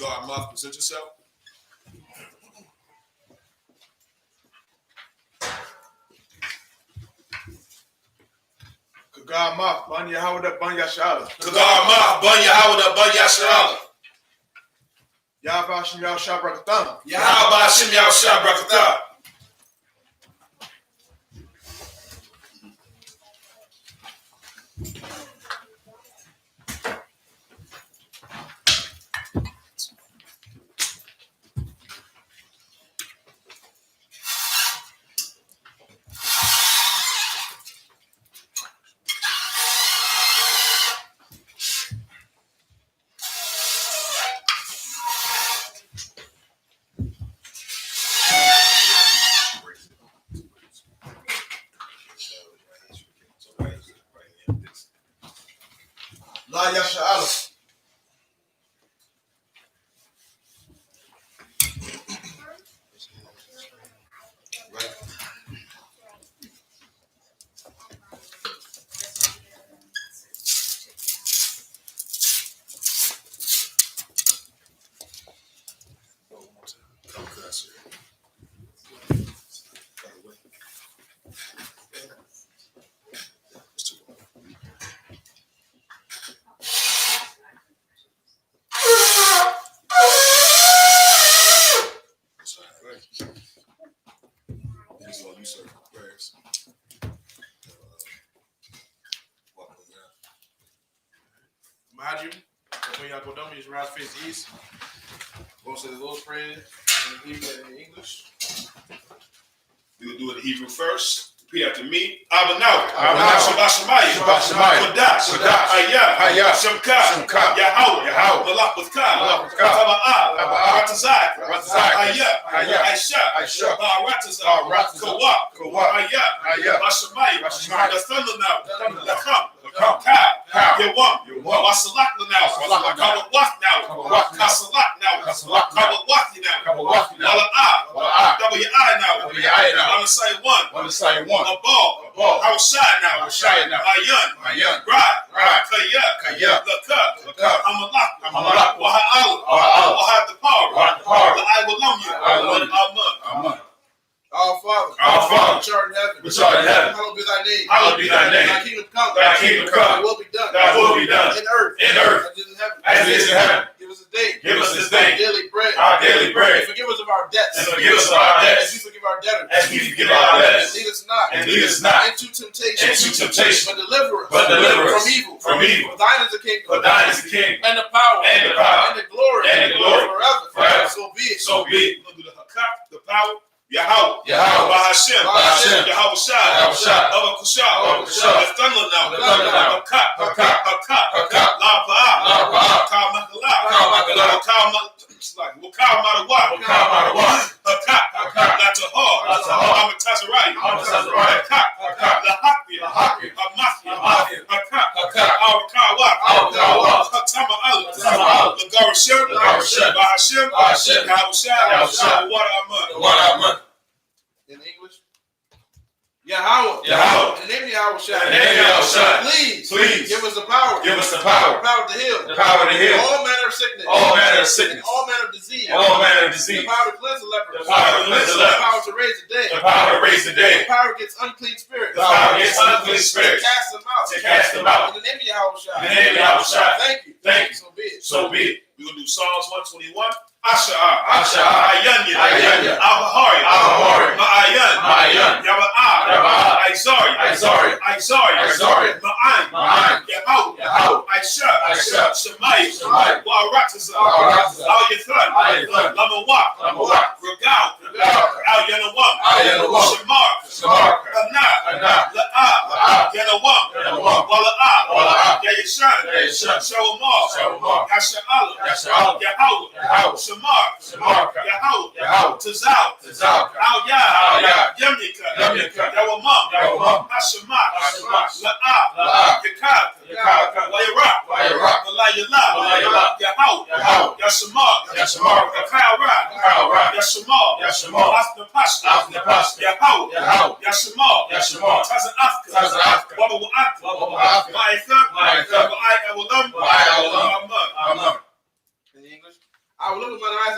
God mouth, present yourself. God mouth, bun Yahweh, bun Yashala. God mouth, bun Yahweh, bun Yashala. Yahweh Hashem Yahushua Brakatah. Yahweh Hashem Yahushua Brakatah. La Yashala. Mind you, when y'all go down, you just rise face east. We'll say the Lord's Prayer in Hebrew and in English. We'll do it in Hebrew first. Repeat after me. Abanawi. Shabbat Shemayim. Kodash. I.S.U.P.K. Yahweh. Malach with Ka. Taba'ah. Ratazak. I.S.U.P.K. Ba'aratazak. Kawak. Shemayim. The thunder now. The come. Ka. Yawam. Wasalak now. Kabawak now. Kasalak now. Kabawaki now. Wala'ah. W.I. now. I'm going to say one. A ball. Outside now. Ayun. Right. Kaya. The cup. Amalak. Wahad the power. I will love you. Amen. Our Father, which art in heaven, hallowed be thy name. Thy kingdom come. Thy will be done. In earth. As it is in heaven. Give us this day. Our daily bread. And forgive us of our debts. As we forgive our debtors. And lead us not into temptation. But deliver us from evil. For thine is the kingdom. And the power. And the glory. Forever. So be it. We're going to do the power. Yahweh. Bahashem. Yahweh Shai. The thunder now. Hakak. La Pa'ah. Wakal Madawa. Hakak. Latahar. Amatazariah. Hakak. Lahakya. Hamathia. Hakak. Awakawa. Hatama Allah. Lagarashem. Bahashem. Yahweh Shai. What I'm in English, Yahweh. In the name of Yahweh, please give us the power. The power to heal. All manner of sickness. All manner of disease. The power to cleanse the leper. The power to raise the dead. The power against unclean spirits. To cast them out. In the name of Yahweh. Thank you. So be it. We're going to do Psalms 121. Asha'ah. Ayanya. Ahahari. Ma'ayan. Yaba'ah. Isaiah. Ma'an. Yahweh. I.S.U.P.K. Shemayim. Wa'aratazak. Al-Yathan. Lamawak. Regal. Al-Yanawam. Shamar. Anah. La'ah. Yanawam. Wala'ah. Yayashan. Shawamar. Yasha'ala. Yahweh. Shamar. Yahweh. Tazal. Al-Yah. Yamika. Yawamam. Hashemak. La'ah. Yakaka. Wayarak. Walayala. Yahweh. Yashamar. Ka'ara. Yashamar. Afnapashka. Yahweh. Yashamar. Taza'afka. Wabawa'afka. Ma'ithak. Wa'ai Awalam. In English, I will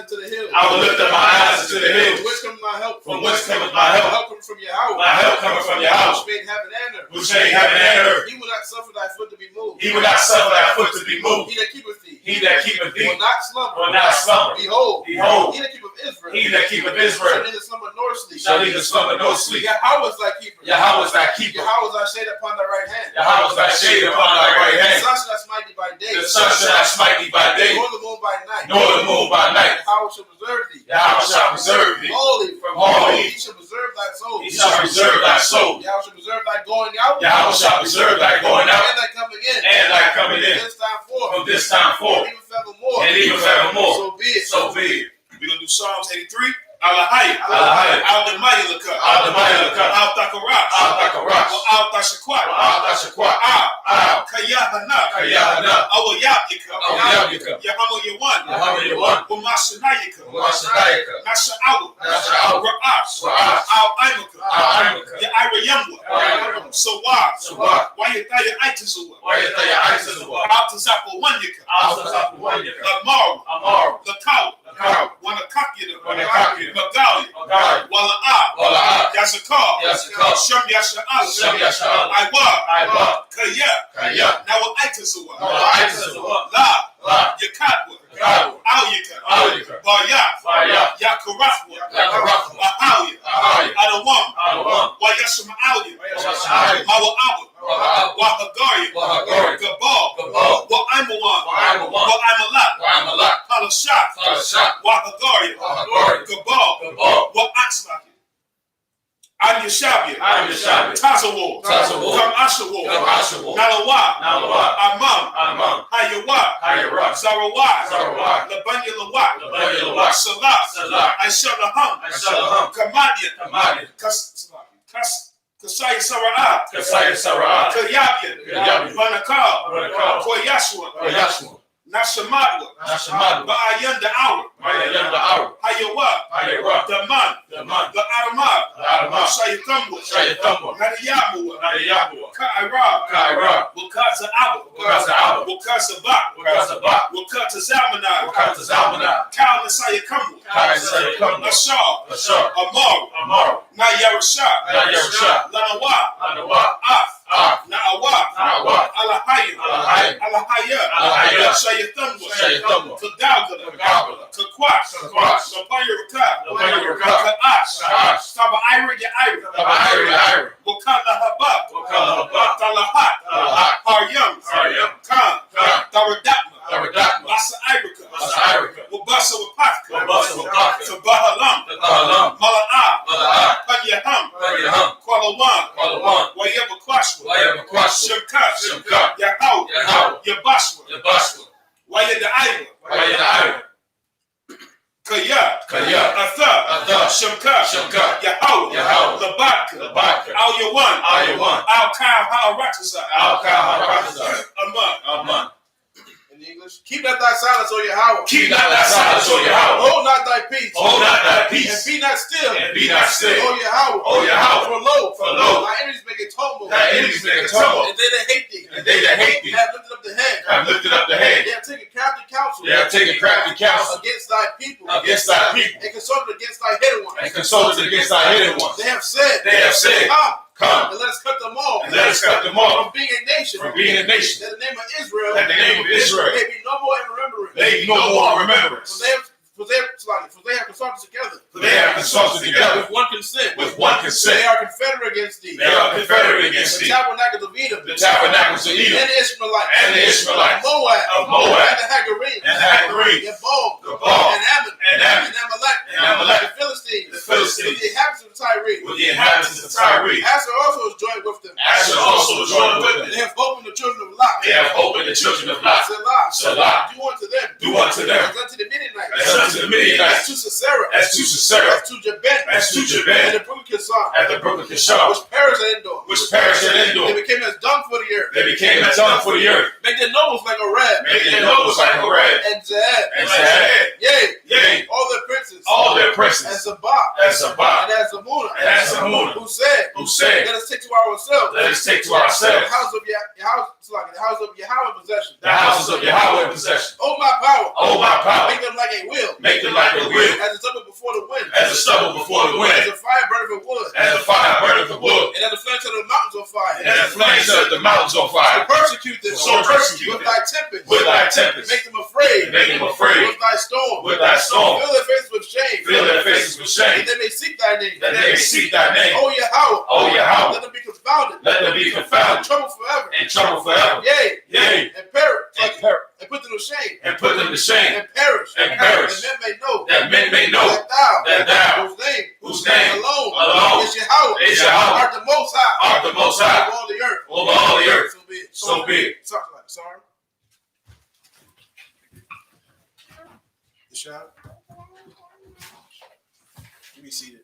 into the hills. I will lift up my eyes into the hills. From whence cometh my help? From whence cometh my help? My help comes from Yahweh. My help cometh from Yahweh. Which made heaven and earth. Which made heaven and earth. He will not suffer thy foot to be moved. He will not suffer thy foot to be moved. He that keepeth thee. He that keepeth thee will not slumber. will not slumber. Behold. Behold. He that keepeth Israel. He that keepeth Israel shall neither slumber nor sleep. shall neither slumber nor sleep. Yahweh is thy keeper. Yahweh is thy keeper. Yahweh is thy shade upon thy right hand. Yahweh is thy shade upon thy right hand. The sun shall not smite thee by day. The sun shall not smite thee by day, nor the moon by night. nor the moon by night. Yahweh shall preserve thee. Yahweh shall preserve thee Holy from all evil. evil. He shall preserve thy soul. He shall preserve thy soul. Yahweh shall preserve thy going out. Yahweh shall preserve thy going out and thy coming in. and thy coming in. This time forth. From this time forth. And even forevermore. And even forevermore. So be it. So be it. We're going to do Psalms 83. Alahaya. Alahaya. Al-Damayalaka. Al-Damayalaka. Al-Takarat. Al-Takarat. Al-Tashakwat. Al-Tashakwat. Al. Kayahana. Kayahana. Awayapika. Awayapika. Yahama Yawan. Yahama Yawan. Wamashanayaka. Wamashanayaka. Nasha'awa. Nasha'awa. Ra'as. Ra'as. Al-Aimaka. Al-Aimaka. Ya'irayamwa. Ya'irayamwa. Sawad. Sawad. Wayataya Aitazawa. Wayataya Aitazawa. Al-Tazapawanyaka. Al-Tazapawanyaka. Amaru. Amaru. Lakawa. Lakawa. Wanakakida. Wanakakida. Magalia. Magalia. Wala'a. Wala'a. Yazakar. Yazakar. Shem Yasha'al. Shem Yasha'al. Iwa. Iwa. Kaya. Kaya. Now Aitazawa. Aitazawa. La. La. Yakatwa. Yakatwa. Auyaka. Auyaka. Baryat. Baryat. Yakarafwa. Yakarafwa. Ahawya. Ahawya. Adawam. Adawam. Wayashma'alya. Wayashma'alya. Mawa'awa. Wahagaria. Wahagaria. Gabal. Gabal. Wa'aimawan. Wa'aimawan. Wa'aimalat. Wa'aimalat. Palashat. Palashat. Wahagaria. Wahagaria. Gabal. Gabal. Wa'atzlaki. An-Yashabia. An-Yashabia. Tazawar. Tazawar. Kam Ashawar. Kam Ashawar. Nalawa. Nalawa. Amam. Amam. Hayawa. Hayawa. Zarawai. Zarawai. Labanya Lawat. Labanya Lawat. Salah. Salah. I-Shalaham. I-Shalaham. Kamadian. Kamadian. Kasaya Sara'ah. Kasaya Sara'ah. Kayabian. Kayabian. Banakal. Banakal. Koyashua. Koyashua. Nashamadwa. Nashamadwa. Ba'ayanda Awa. Ba'ayanda Awa. Hayawa. Hayawa. Daman. Daman. Ba'aramad. Ba'aramad. Shayatambwa. Shayatambwa. Nadiyamwa. Nadiyamwa. Ka'ira. Ka'ira. Wakaza Awa. Wakaza Awa. Wakaza Ba. Wakaza Ba. Wakata Zalmanai. Wakata Zalmanai. Kal Nasaya Kamwa. Kal Nasaya Kamwa. Ashar. Ashar. Amaru. Amaru. Nayarasha. Nayarasha. Lanawa. Lanawa. Af. Na'awa. Na'awa. Alahaya. Alahaya. Alahaya. Alahaya. Shayatambwa. Shayatambwa. Kadalgala. Kadalgala. Kakwas. Kakwas. Lapayaraka. Lapayaraka. Ka'ash. Ka'ash. Taba Ira ya Ira. Taba Ira ya Ira. Wakala Haba. Wakala Haba. Talahat. Talahat. Haryam. Haryam. Khan. Khan. Daradakma. Daradakma. Basa Irika. Basa Irika. Wabasa Wapaka. Wabasa Wapaka. Tabahalam. Tabahalam. Mala'a. Mala'a. Panyaham. Panyaham. Kwalawan. Kwalawan. Wayabakwashwa. Wayabakwashwa. Shemkat. Shemkat. Yahaw. Yahaw. Yabashwa. Yabashwa. Wayada'aywa. Wayada'aywa. Kaya. Kaya. Atha. Atha. Shemkat. Shemkat. Yahaw. Yahaw. Labaka. Labaka. Al-Yawan. Al-Yawan. Al-Kal Ha'aratazai. Al-Kal Ha'aratazai. Aman. Aman. In English, keep not thy silence, O Yahweh. Keep not thy silence, O Yahweh. Hold not thy peace. Hold not thy peace. And be not still. And be not still. O Yahweh. O Yahweh. For lo, thy enemies make a tumble. Thy enemies make a tumble. And they that hate thee. And they that hate thee. Have lifted up the head. Have lifted up the head. They have taken crafty counsel. They have taken crafty counsel. Against thy people. Against thy people. And consulted against thy hidden ones. And consulted against thy hidden ones. They have said. Come. And let us cut them off. And let us cut them off. From being a nation. From being a nation. That the name of Israel. That the name of Israel. May be no more in remembrance. May be no more in remembrance. For they have consulted together. For they have consulted together. With one consent. With one consent. They are confederate against thee. They are confederate against thee. The tabernacles of Edom. The tabernacles of Edom. And the Ishmaelites. And the Ishmaelites. Of Moab. And the Hagarenes. And the Hagarenes. Gabal. And Ammon. And Ammon. And Amalek. And Amalek. The Philistines. The Philistines. With the inhabitants of Tyre. With the inhabitants of Tyre. Asher also is joined with them. Asher also is joined with them. They have opened the children of Lot. They have opened the children of Lot. Selah. Do unto them. Do unto them. As unto the Midianites. As unto the Midianites. As to Sisera. As to Sisera. As to Jabin. As to Jabin. And the brook of Kishon. At the brook of Kishon. Which perished at Endor. Which perished at Endor. They became as dung for the earth. They became as dung for the earth. Make their nobles like a red. Make their nobles like a red. And Zahab. And Zahab. Yea. All their princes. All their princes. And Sabbath. And Sabbath. And as Zamunah. And as Zamunah. Who said. Who said. Let us take to ourselves. Let us take to ourselves. The house of house of Yahweh in possession. The houses of Yahweh in possession. Oh my power. Oh my power. Make them like a wheel. Make them like a wheel. As a stubble before the wind. As a stubble before the wind. As a fire burning for wood. As a fire burning for wood. And as the flames of the mountains on fire. And as the flames of the mountains on fire. So persecute them. So persecute with them. thy tempest. With thy tempest. Make them afraid. Make them afraid. With thy storm. With thy storm. Fill their faces with shame. Fill their faces with shame. That they may seek thy name. That they may seek thy name. Oh Yahweh. Oh Yahweh. Let them be confounded. Let them be confounded. In trouble forever. In trouble forever. Yea. Yea. And perish. And put them to shame. And put them to shame. And perish. And perish. That men may know. That men may know. That thou. Whose name alone is Yahweh. Is Yahweh. Art the most high. Art the most high. Over all the earth. Over all the earth. So be it. So be it. Sorry. The shot. Be seated.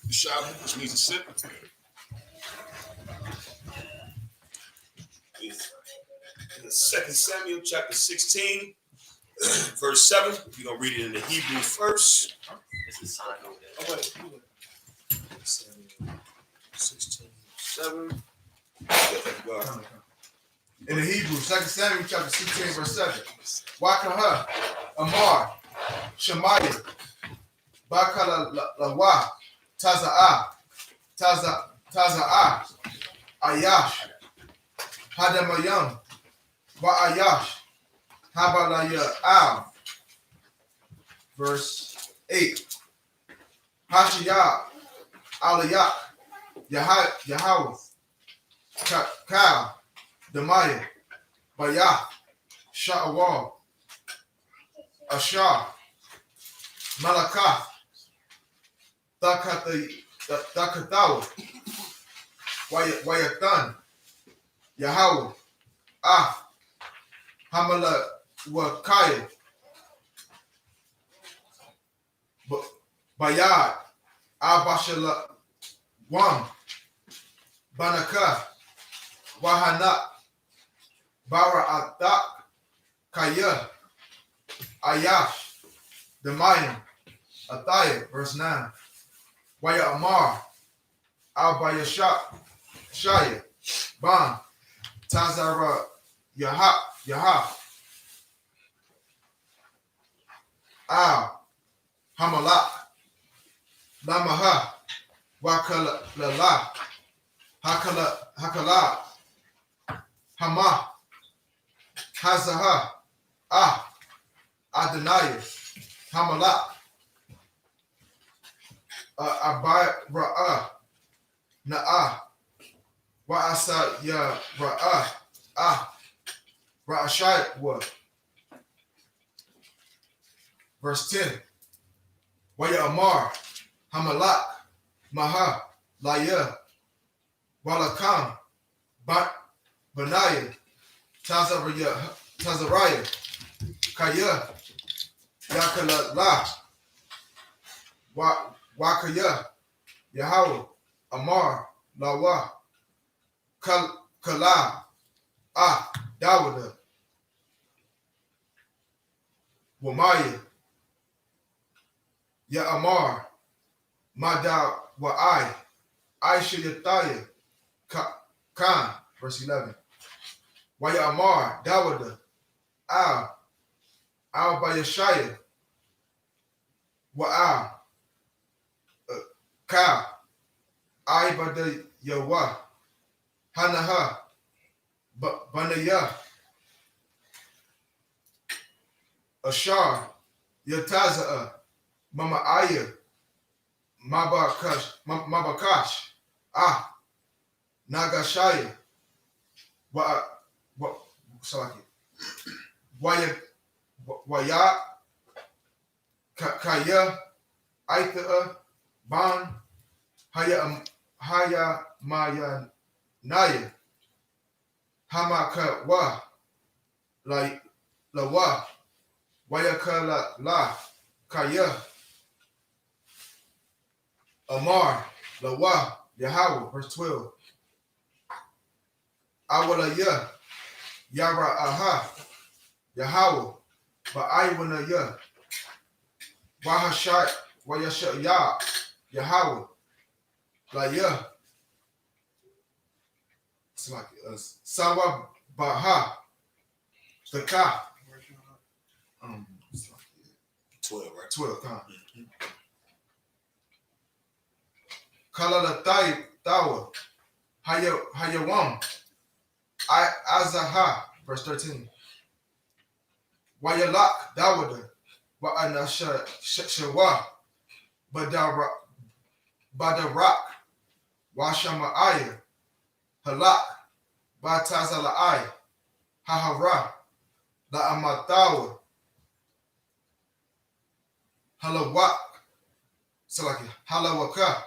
SHALAM, which means to sit. In 2 Samuel chapter 16, verse 7. We're going to read it in the Hebrew first. It's a sign over there. Oh, wait. Samuel 16, 7. In the Hebrew, 2 Samuel chapter 16, verse 7. Wakaha, Amar, Shemaiah, Bakala, Taza'ah, Ayash, Hadamayam, Ayash, Habalaya, verse 8. Hashiyah, Alayak, Yahweh, Kal, Demaya, Bayah, Sha'awal, Ashar, Malakah, Dakatawa, Wayatan, Yahweh, Hamala, Wakaya, Bayad, Abashala, Wam, Banaka, YAHANNA, Bara Atak, Kaya, Ayash, Demayim, Athaya, verse 9. Waya Amar, Shaya, Ban, Tazara, Yaha, Hamalak, Lamaha, Wakala, Lala, Hakala, Hama, Hazaha, Adonai, Hamalak, Abai Na'a, Wa'asa Ya Ra'ashai wa. Verse 10. Waya Amar, Hamalak, Maha, Laya, Walakam, Banaya, Tazariah, Kaya, Yakala, Wakaya, Yahweh, Amar, Lawa, Kala, Dawada, Wamaya, Ya Amar, Mada Wa'ai, Aisha Yataya, Khan, verse 11. Waya Amar, Dawada, Al Bayashaya, Wa'al, Ka, Bada Yawa, Hanaha, Banaya, Ashar, Yataza'a, Mama Aya, Mabakash, Nagashaya, Waya, Kaya, Aitha, Ban, Haya Maya Naya, Hamaka Wa, Lawa, Wayaka La, Kaya, Amar, Lawa, Yahweh, verse 12. Awalaya, Yara Aha, Yahweh, Ba'aywana Ya, Wahashai, Wayashaya, Yahweh, Laya, Sawa Baha, Taka. 12, right? 12 times. Kalala Tawa, Hayawam, Azaha, verse 13. Wayalak, Dawada, Wa'anasha Shawa, Badarak, Washama'aya, Halak, Batazala'ai, Hahara, La'amatawa, Halawak, Salaki, Halawaka,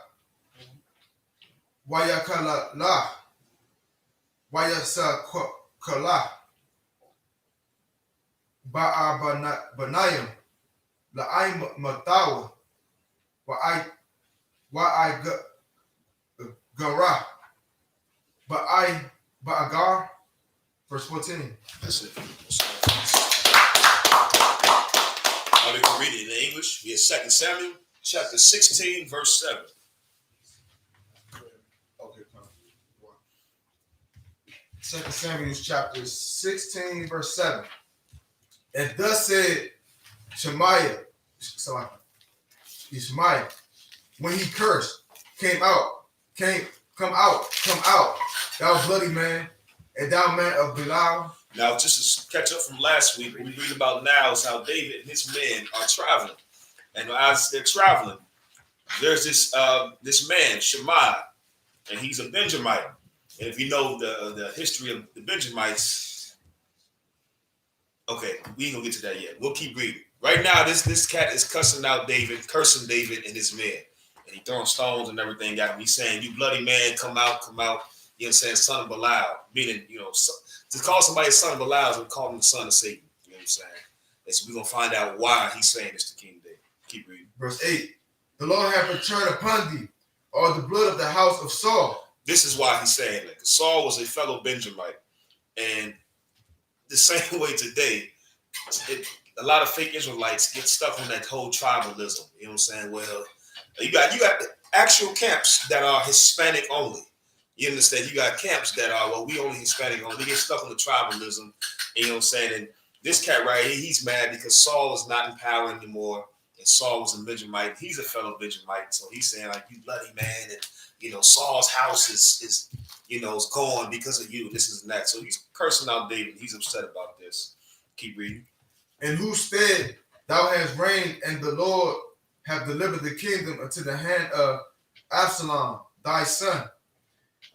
Wayakala La, Wayasakala, Ba'abanayam, La'ai Matawa, Wa'ai Gara, Ba'agar, verse 14. That's it. Now we can read it in English. We have 2 Samuel chapter 16, verse 7. Okay, 2 Samuel chapter 16, verse 7. And thus said Shemaiah, when he cursed, come out, thou bloody man, and thou man of Belial. Now, just to catch up from last week, what we read about now is how David and his men are traveling. And as they're traveling, there's this man, Shemaiah, and he's a Benjamite. And if you know the history of the Benjamites, okay, we ain't gonna get to that yet. We'll keep reading. Right now, this cat is cursing David and his men. And he throwing stones and everything at him. He's saying, you bloody man, come out. You know what I'm saying? Son of Belial. Meaning, to call somebody son of Belial is to call him the son of Satan. You know what I'm saying? And so we're going to find out why he's saying this to King David. Keep reading. Verse 8. The Lord hath returned upon thee all the blood of the house of Saul. This is why he's saying that. Because Saul was a fellow Benjamite. And the same way today, a lot of fake Israelites get stuck on that whole tribalism. You know what I'm saying? Well, you got the actual camps that are Hispanic only. You understand? You got camps that are, well, we only Hispanic only. They get stuck on the tribalism. And you know what I'm saying? And this cat right here, he's mad because Saul is not in power anymore. And Saul was a Benjamite. He's a fellow Benjamite. So he's saying, like, you bloody man. And, Saul's house is gone because of you. This is and that. So he's cursing out David. He's upset about this. Keep reading. In whose stead thou hast reigned, and the Lord have delivered the kingdom into the hand of Absalom, thy son.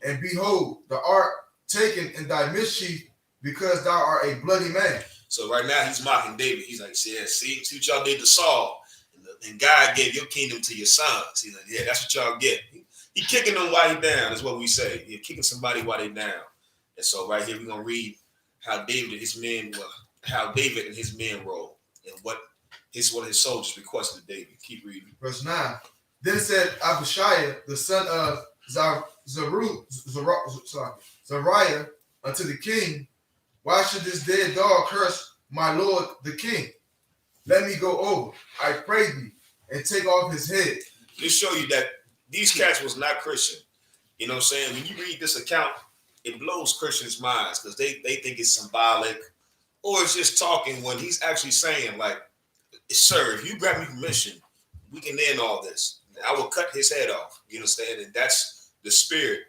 And behold, thou art taken in thy mischief, because thou art a bloody man. So right now he's mocking David. He's like, yeah, see what y'all did to Saul. And God gave your kingdom to your sons. He's like, yeah, that's what y'all get. He kicking them while he down, is what we say. You're kicking somebody while they down. And so right here we're going to read how David and his men roll, and what one of his soldiers requested of David. Keep reading. Verse 9. Then said Abishai, the son of Zariah, unto the king, why should this dead dog curse my lord the king? Let me go over, I pray thee, and take off his head. This show you that these cats was not Christian. You know what I'm saying? When you read this account, it blows Christians' minds because they think it's symbolic, or it's just talking, when he's actually saying, like, sir, if you grant me permission, we can end all this. I will cut his head off. You understand? And that's the spirit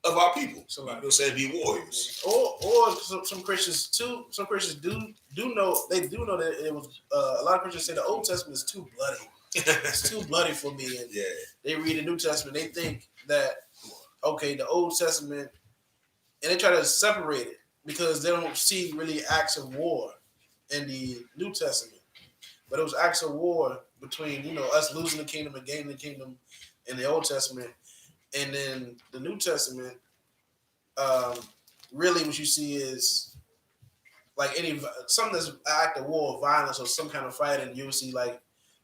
of our people. So, you know what I'm saying? Be warriors. Or some Christians too. Some Christians do know. They do know that it was. A lot of Christians say the Old Testament is too bloody. It's too bloody for me. And they read the New Testament. They think that the Old Testament, and they try to separate it because they don't see really acts of war in the New Testament. But it was acts of war between us losing the kingdom and gaining the kingdom in the Old Testament. And then the New Testament, really what you see is like something that's an act of war, violence, or some kind of fighting. You'll see like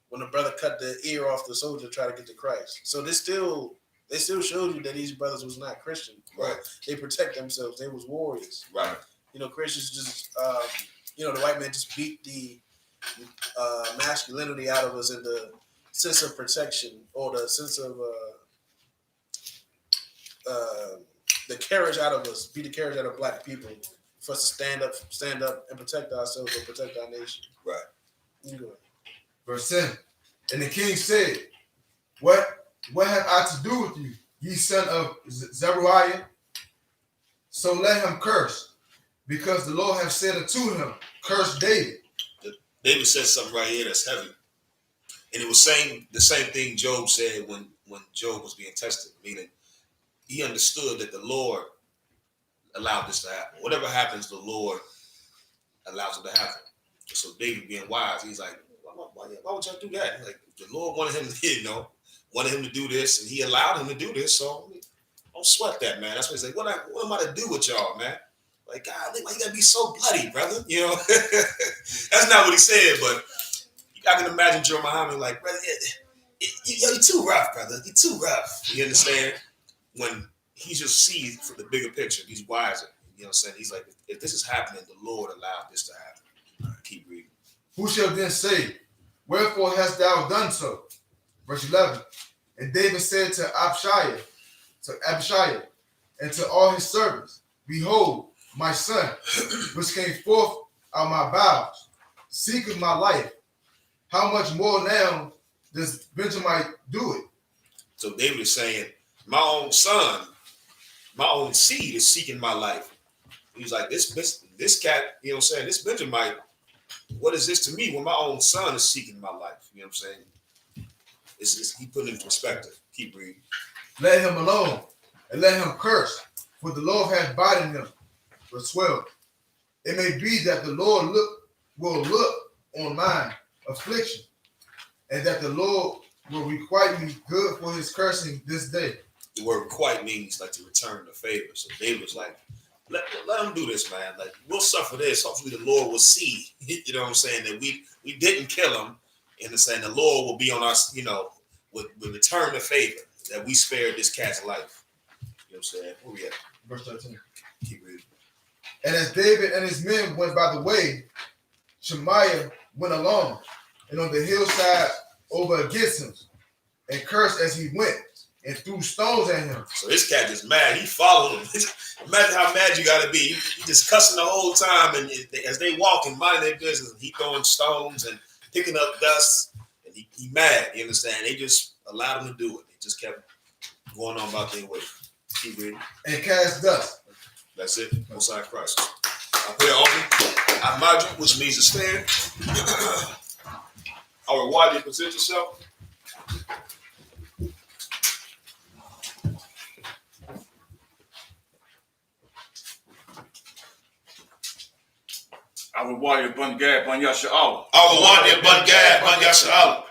when a brother cut the ear off the soldier to try to get to Christ. So they still showed you that these brothers was not Christian. Right. They protect themselves. They was warriors. Right. Christians just, the white man just beat masculinity out of us in the sense of protection or the sense of the courage out of us, be the courage out of black people for us to stand up and protect ourselves and protect our nation. Right. You go ahead. Verse 10. And the king said, What have I to do with you, ye son of Zeruiah? So let him curse, because the Lord hath said unto him, Curse David. David said something right here that's heavy. And it was saying the same thing Job said when Job was being tested, meaning he understood that the Lord allowed this to happen. Whatever happens, the Lord allows it to happen. So David being wise, he's like, why would y'all do that? Like, the Lord wanted him to, wanted him to do this, and he allowed him to do this, so don't sweat that, man. That's what he's like, what am I to do with y'all, man? Like, God, why you gotta be so bloody, brother? That's not what he said, but I can imagine Joe Muhammad like, brother, you're too rough, brother. You're too rough. You understand? When he just sees for the bigger picture, he's wiser. You know what I'm saying? He's like, if this is happening, the Lord allowed this to happen. All right, keep reading. Who shall then say, Wherefore hast thou done so? Verse 11. And David said to Abishai, and to all his servants, Behold, my son, which came forth out of my bowels, seeketh my life. How much more now does Benjamin do it? So David is saying, my own son, my own seed is seeking my life. He's like, this cat, this Benjamin, what is this to me when my own son is seeking my life? You know what I'm saying? He put it in perspective. Keep reading. Let him alone, and let him curse, for the Lord hath bidden him. Verse 12. It may be that the Lord will look on mine affliction, and that the Lord will requite me good for his cursing this day. The word requite means like to return the favor. So David was like, let him do this, man. Like, we'll suffer this. Hopefully the Lord will see, you know what I'm saying, that we didn't kill him, and saying the Lord will be on us, will return the favor that we spared this cat's life. You know what I'm saying? Where we at? Verse 13. Keep reading. And as David and his men went by the way, Shemaiah went along, and on the hillside over against him, and cursed as he went, and threw stones at him. So this cat is mad. He followed him. Imagine how mad you got to be. He just cussing the whole time, and as they walking, minding their business, he throwing stones and picking up dust, and he mad. You understand? They just allowed him to do it. They just kept going on about their way. Keep reading. And cast dust. That's it. Messiah Christ. I put it on me. I imagine, which means to stand. I reward you to present yourself. I would want you bun gad bun yasha'Allah. I would want you bun gad bun yasha'Allah.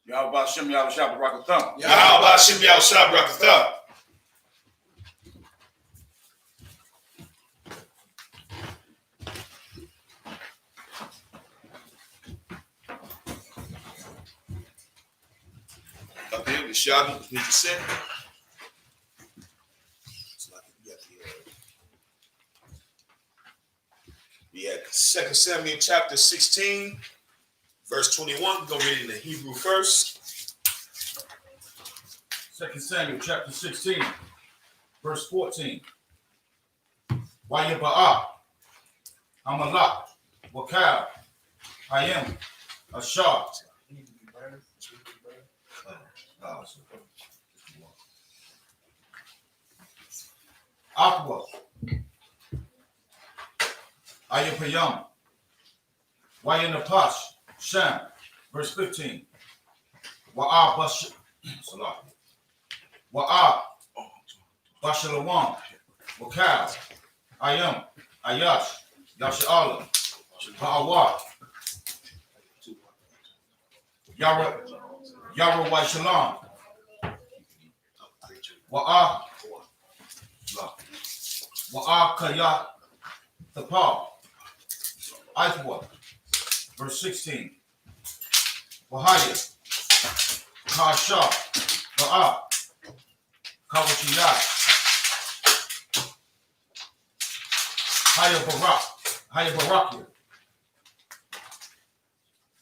Yahweh Shem Yahweh Shabbat Rakatham. Yahweh Shem Yahweh Shabbat Rakatham. Up here, the Shabbat, need to sit. We had 2 Samuel chapter 16, verse 21. We're going to read it in the Hebrew first. 2 Samuel chapter 16, verse 14. Wayaba'ah, Amalak, Wakal, I.S.U.P.K. Aqua, Ayapayam, Wayanapash, Sham, verse 15. Wa'ah Bashalawam, Wakal, Ayam, Ayash, Yasha'Allah, Ba'awat, Yara Shalom, Wa'ah Kayat, Thapal, I.S.U.P.K, verse 16. Wahaya, Kasha, Ba'ah, Kawachiyat, Haya Barakia,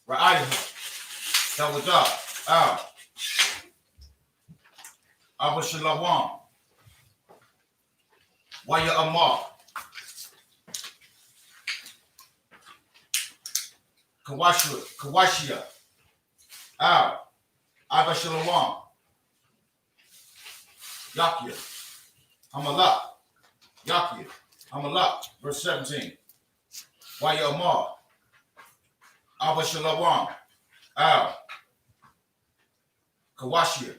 Ra'ayah, Dawadah, Abba Shalawam, Waya Amar, Kawashia, Abba Shalawam, Yakia, Hamalak, Yakia, Hamalak, verse 17. Waya Amar, Abba Shalawam, Kawashia,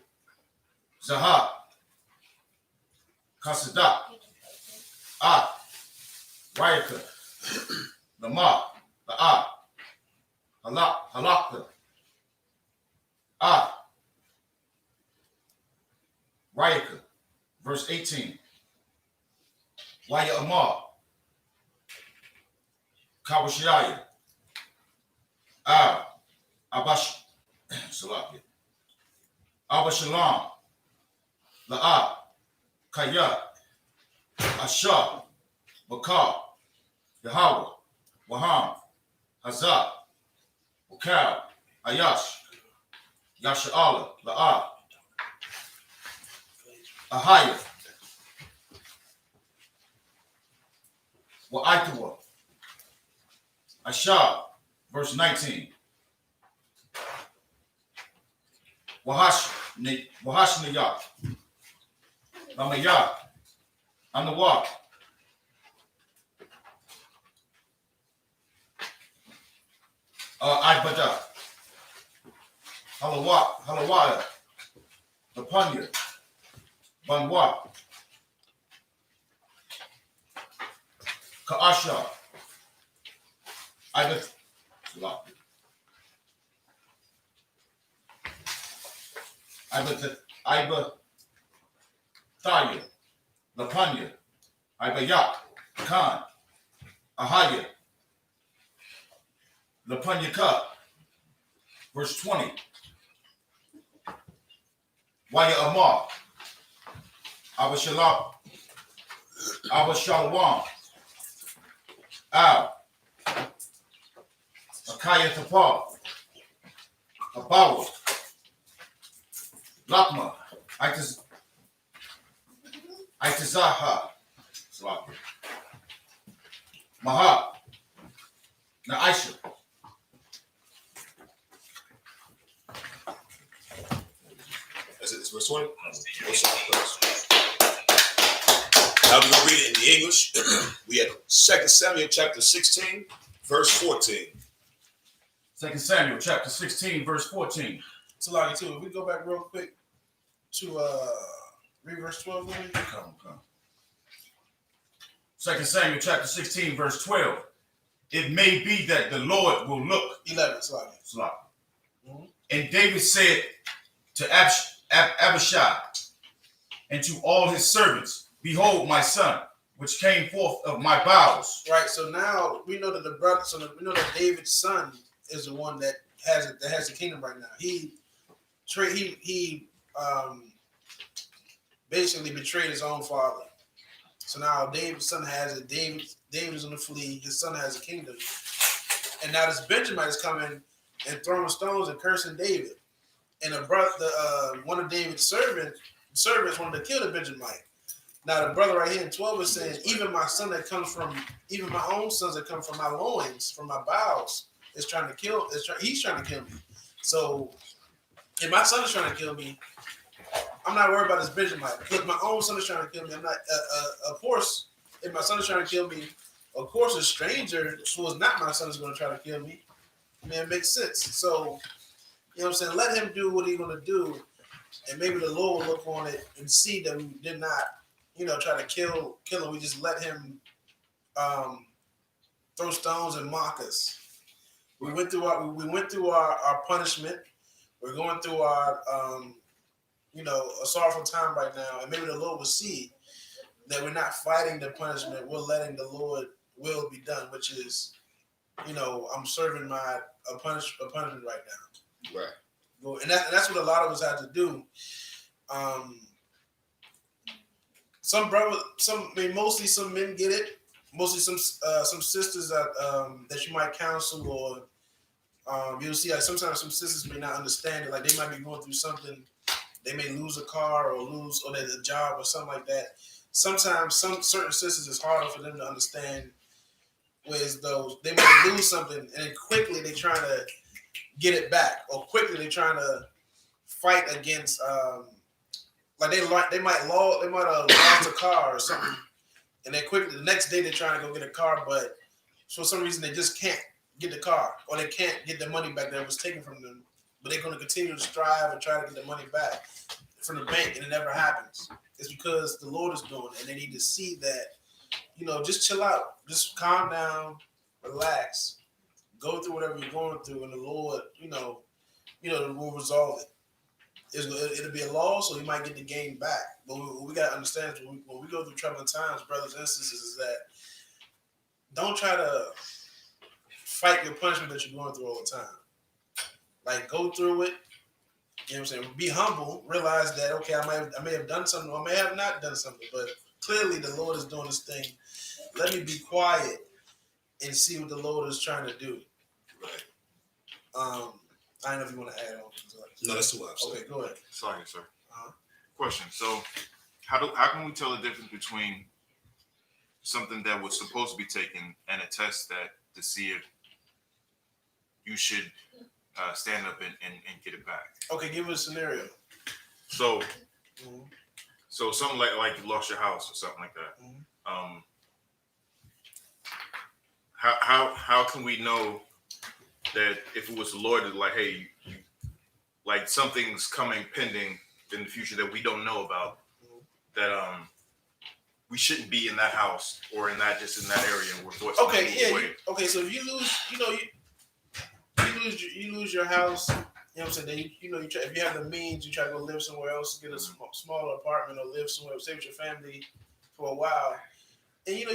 Zahar, Kasadak, Rayaka, Lamar, Halakha, Rayaka, verse 18. Waya Amar, Kawashia, Abash, Salakia, Abba Shalom, La'ah, Kaya, Ashah, Bakar, Yahweh, Waham, Hazah, Wakal, Ayash, Yasha'ala, La'ah, Ahaya, Wa'aitawa, Ashah, verse 19. Wahashniyah, Lamayah, Anawah, Ibada, Halawaya, Lapanya, Banwa, Kaasha, Thaya, Lapanya, Ibayak, Khan, Ahaya, Lapanya Ka, verse 20. Waya Amar, Abba Shalom, Akaya Tapar, Abawa, Lakma, Aitazaha, Maha, Na'isha. It's verse 20. Now we're going to read it in the English. We have 2 Samuel chapter 16, verse 14. 2 Samuel chapter 16, verse 14. Salaki too. If we go back real quick to read verse 12, let me Come. 2 Samuel chapter 16, verse 12. It may be that the Lord will look. 11, Salaki. And David said to Abishai and to all his servants, behold my son, which came forth of my bowels. Right. So now we know that we know that David's son is the one that has the kingdom right now. He basically betrayed his own father. So now David's son has it. David's on the flee. His son has a kingdom. And now this Benjamin is coming and throwing stones and cursing David. And one of David's servants wanted to kill the Benjamite. Now the brother right here in 12 is saying, even my own sons that come from my loins, from my bowels, he's trying to kill me. So if my son is trying to kill me, I'm not worried about this Benjamite. If my own son is trying to kill me, I'm not. Of course, if my son is trying to kill me, of course a stranger who is not my son is going to try to kill me. I mean, it makes sense. So, you know what I'm saying? Let him do what he's going to do, and maybe the Lord will look on it and see that we did not, try to kill him. We just let him throw stones and mock us. We went through our punishment. We're going through our a sorrowful time right now, and maybe the Lord will see that we're not fighting the punishment. We're letting the Lord will be done, which is, I'm serving a punishment right now. Right. And that's what a lot of us have to do. Mostly some men get it. Mostly some sisters that you might counsel or You'll see like sometimes some sisters may not understand it. Like they might be going through something. They may lose a car or a job or something like that. Sometimes some certain sisters it's harder for them to understand. Whereas those they might lose something and then quickly they trying to get it back, or quickly they trying to fight against. Like they might have lost a car or something, and then quickly the next day they're trying to go get a car, but for some reason they just can't get the car, or they can't get the money back that was taken from them. But they're going to continue to strive and try to get the money back from the bank, and it never happens. It's because the Lord is doing it, and they need to see that, just chill out, just calm down, relax, go through whatever you're going through, and the Lord, will resolve it. It'll be a loss, so you might get the gain back. But what we got to understand is when we go through troubling times, brothers and sisters, is that don't try to fight your punishment that you're going through all the time. Like, go through it. You know what I'm saying? Be humble. Realize that, okay, I may have done something, or I may have not done something, but clearly the Lord is doing this thing. Let me be quiet and see what the Lord is trying to do. Right. I don't know if you want to add on. No, that's too much. Okay, go ahead. Sorry, sir. Uh-huh. Question. So, how can we tell the difference between something that was supposed to be taken and a test that to see if you should stand up and get it back? Okay, give us a scenario. So, so something like you lost your house or something like that. Mm-hmm. How can we know that if it was the Lord that's like, hey, like something's coming pending in the future that we don't know about, that we shouldn't be in that house or in that area and we're forced to move away. Okay, so if you lose, you lose your house, you know what I'm saying? Then if you have the means, you try to go live somewhere else, get a smaller apartment, or live somewhere, stay with your family for a while. And you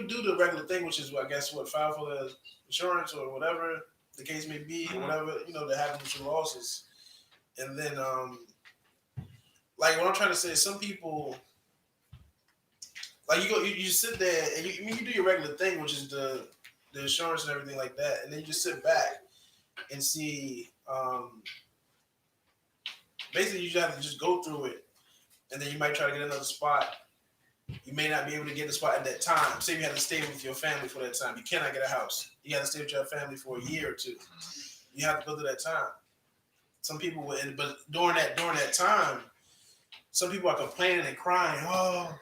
do the regular thing, which is file for the insurance or whatever the case may be, or whatever that happens with your losses. And then like what I'm trying to say is some people, like you sit there and you do your regular thing, which is the insurance and everything like that, and then you just sit back and see. Basically, you just have to just go through it, and then you might try to get another spot. You may not be able to get the spot at that time. Say you have to stay with your family for that time. You cannot get a house. You have to stay with your family for a year or two. You have to go through that time. Some people will, but during that time, some people are complaining and crying. Oh,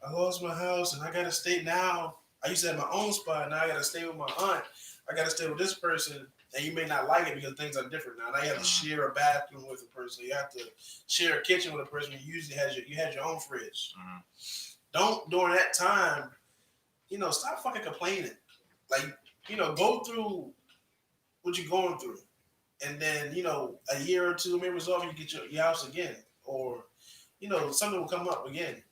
I lost my house and I gotta stay now. I used to have my own spot. Now I gotta stay with my aunt. I gotta stay with this person. And you may not like it because things are different now. Now you have to share a bathroom with a person. You have to share a kitchen with a person. You usually had your own fridge. Mm-hmm. Don't during that time, stop fucking complaining. Like, go through what you're going through, and then a year or two may resolve. You get your house again, or something will come up again.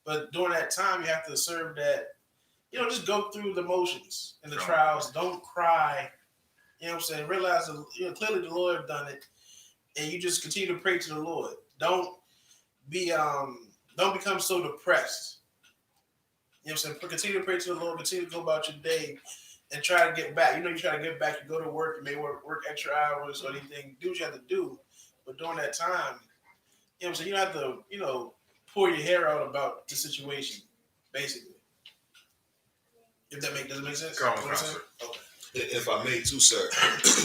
But during that time, you have to serve that. Just go through the motions and the trials. Don't cry. You know what I'm saying? Realize clearly the Lord have done it, and you just continue to pray to the Lord. Don't become so depressed. You know what I'm saying? Continue to pray to the Lord. Continue to go about your day and try to get back. You try to get back. You go to work. You may work extra hours or anything. Do what you have to do. But during that time, you know what I'm saying? You don't have to, pour your hair out about the situation, basically. If that does it make sense? Come on, sir. Okay. If I may too, sir,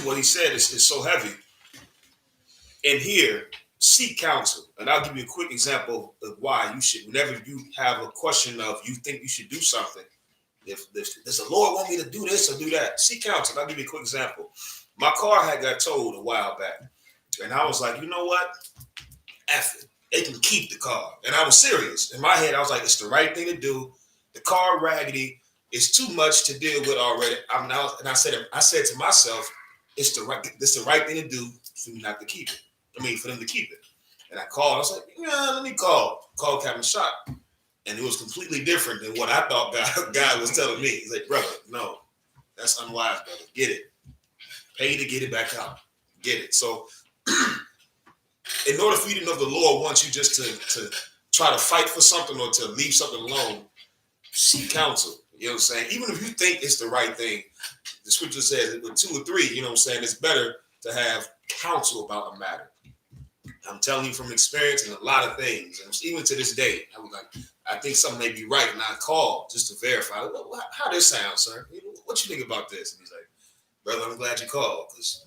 what he said is so heavy. In here, seek counsel. And I'll give you a quick example of why you should, whenever you have a question of you think you should do something, if does the Lord want me to do this or do that, seek counsel. I'll give you a quick example. My car had got towed a while back. And I was like, you know what? F it. They can keep the car. And I was serious. In my head, I was like, it's the right thing to do. The car raggedy. It's too much to deal with already. I said to myself, it's the right thing to do for me not to keep it. For them to keep it. And I called. I was like, let me call. Called Captain Shot. And it was completely different than what I thought God was telling me. He's like, brother, no, that's unwise, brother. Get it. Pay to get it back out. Get it. So in order for you to know the Lord wants you just to try to fight for something or to leave something alone, seek counsel. You know what I'm saying? Even if you think it's the right thing, the scripture says with 2 or 3, you know what I'm saying, it's better to have counsel about a matter. I'm telling you from experience and a lot of things, and even to this day, I was like, I think something may be right, and I called just to verify. How this sound, sir? What you think about this? And he's like, brother, I'm glad you called, because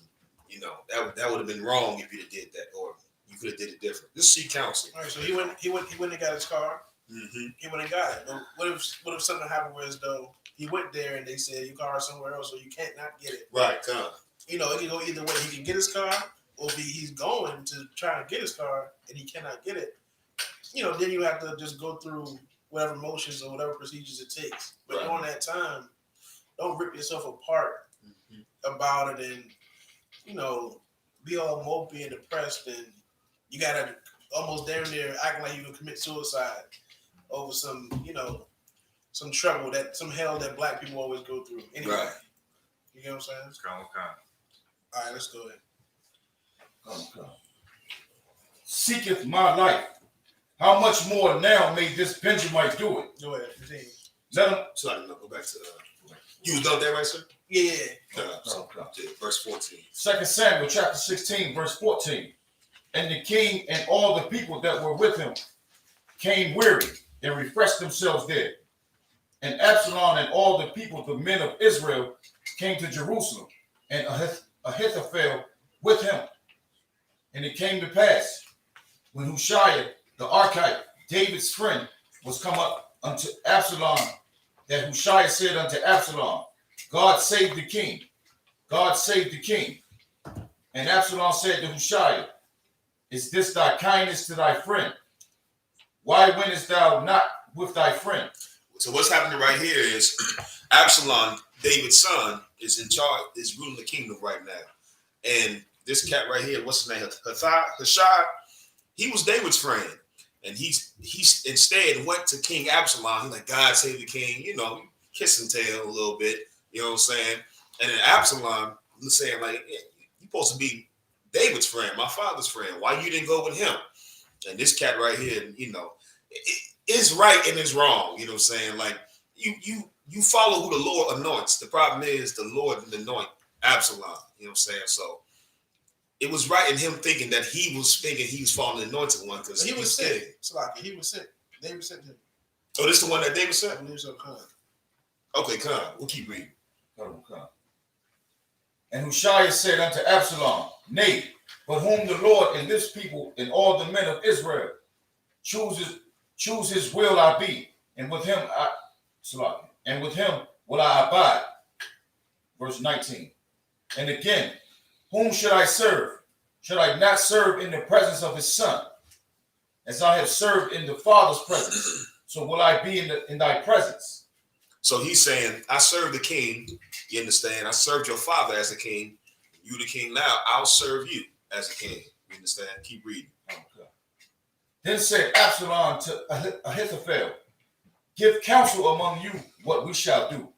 you know that would have been wrong if you did that, or you could have did it different. Just seek counsel. All right, so he went and got his car. Mm-hmm. He went and got it. But what if something happened where as though he went there and they said your car is somewhere else, so you can't not get it? Right, come. You know, it can go either way. He can get his car, or if he's going to try to get his car and he cannot get it. You know, then you have to just go through whatever motions or whatever procedures it takes. But during that time, don't rip yourself apart about it and, you know, be all mopey and depressed, and you gotta almost damn near acting like you can commit suicide over some, you know, some trouble some hell that black people always go through. Anyway, Right. You know what I'm saying? Okay. All right, let's go ahead. Seeketh my life. How much more now may this Benjamite do it? Go ahead. Continue. Let him. So I don't know, go back to you was done with that, right, sir? Yeah. Verse 14. 2 Samuel chapter 16, verse 14. And the king and all the people that were with him came weary and refreshed themselves there. And Absalom and all the people, the men of Israel, came to Jerusalem, and Ahithophel with him. And it came to pass, when Hushai the Archite, David's friend, was come up unto Absalom, that Hushai said unto Absalom, God save the king. God save the king. And Absalom said to Hushai, is this thy kindness to thy friend? Why wentest thou not with thy friend? So what's happening right here is Absalom, David's son, is in charge, is ruling the kingdom right now. And this cat right here, what's his name? Hushai, he was David's friend. And he instead went to King Absalom. He's like, God save the king, you know, kiss and tell a little bit, you know what I'm saying? And then Absalom was saying, like, yeah, you're supposed to be David's friend, my father's friend. Why you didn't go with him? And this cat right here, you know, it's right and it's wrong. You know what I'm saying? Like, you follow who the Lord anoints. The problem is the Lord didn't anoint Absalom. You know what I'm saying? So it was right in him thinking that he was following the anointed one, because he was sick. He was sick. David sent him. Oh, this the one that David sent? I believe so. Come. Okay, come. We'll keep reading. And Hushai said unto Absalom, nay, but whom the Lord and this people and all the men of Israel choose his will I be, and with him will I abide. Verse 19. And again, whom should I serve? Should I not serve in the presence of his son, as I have served in the Father's presence? So will I be in thy presence. So he's saying, I serve the king. You understand? I served your father as a king. You the king now. I'll serve you as a king. You understand? Keep reading. Okay. Then said Absalom to Ahithophel, give counsel among you what we shall do.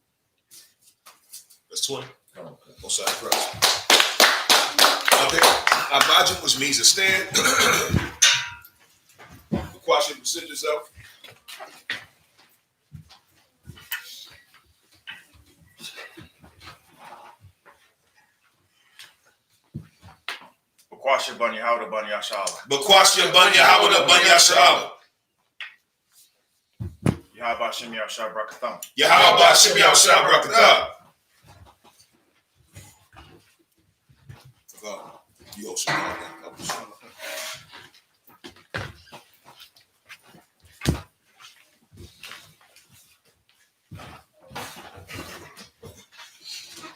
Verse 20. Okay. Both sides press. Okay. Abajim, which means to stand. Question, present yourself. Bakwasha Banya Howda Banya Shala. Bakwasha Banya Howda Banya Shala. Yahaba Shim Yahshah Brakatham. Yahaba Shim Yahshah Brakatham. Forgot. You also know that.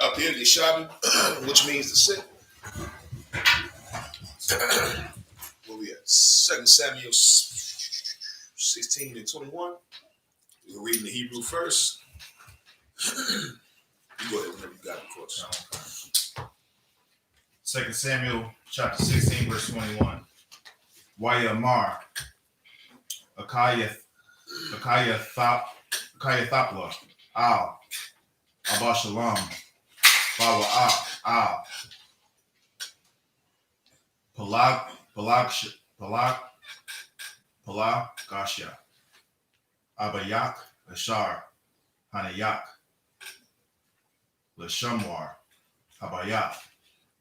Up here, the Shabbat, which means to sit. Where we at? 2 Samuel 16 and 21. We're reading the Hebrew first. You go ahead whenever you got it, of course. 2 Samuel chapter 16, verse 21. Wayamar, Akayathapla, Al, Abashalam, Bawa Palagasha, Abayak, Ashar, Hanayak, Leshamwar, Habayah,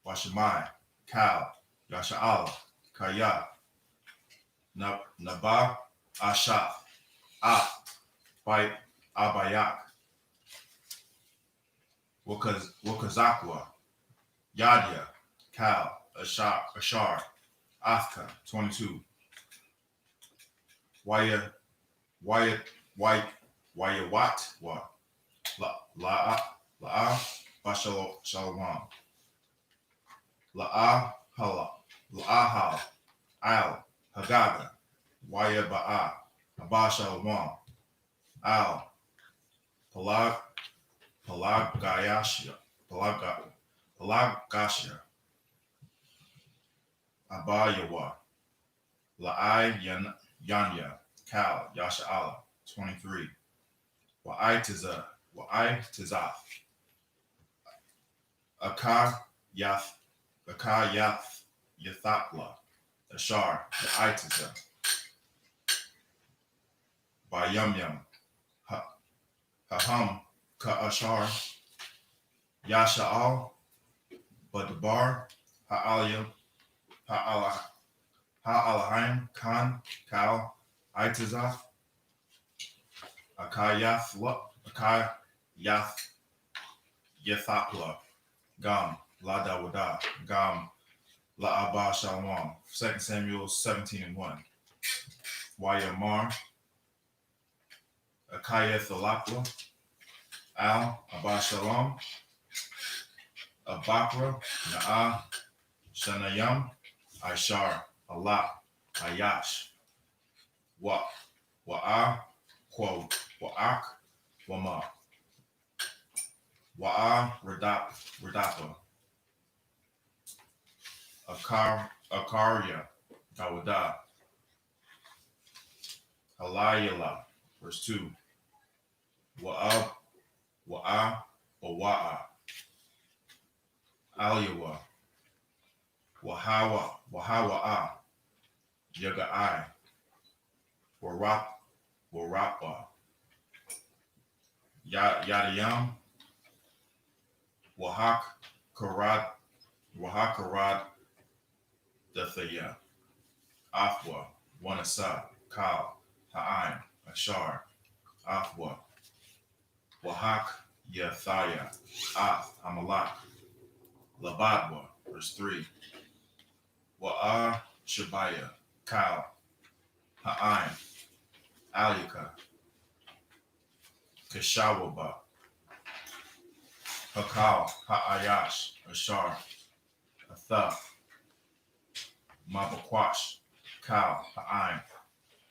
Washamai, Kal, Yasha'ala, Kaya, Nabah, Ashaf, Bite, Abayak, Wakazakwa, Yadia, Kal, Ashar, Athka, 22. Wayawatwa, La'a, Bashalawam, La'ahal, Al, Hagaga, Wayaba'a, Abashalawam, Al, Palagashya, Abayawa, La'ai Yanya, Kal, Yasha'ala, 23. Wa'ai Tizah, Akar Yathakla, Ashar, Wa'ai Tizah, Bayamyam, Haham, Ka'ashar, Yasha'al, Badbar, Ha'alahim, Khan, Kal, Itizah, Yethapla, Gam, La Dawada, Gam, La Abba Shalom, 2 Samuel 17:1. Wayamar, Akayethalapla, Al, Abba Shalom, Abakra, Na'a, Shanayam, Ishar, Allah, Ayash, Wa'a, Wa'ak, Wama, Wa'a, Radapa, Akaria, Dawada, Halayala, verse 2. Wa'a, Wa'a, Aliyawa, Wahawa'a, Yaga'ai, Warapa, Yadayam, Wahakarad, Dathaya, Afwa, Wanasa, Kal, Ha'ain, Ashar, Afwa, Wahak, Yathaya, Amalak, Labadwa, verse 3. Wa'a, Shabaya, Kal, Ha'ain, Alika, Keshawaba, Hakal, Ha'ayash, Ashar, Athaf, Mabakwash, Kal, Ha'ain,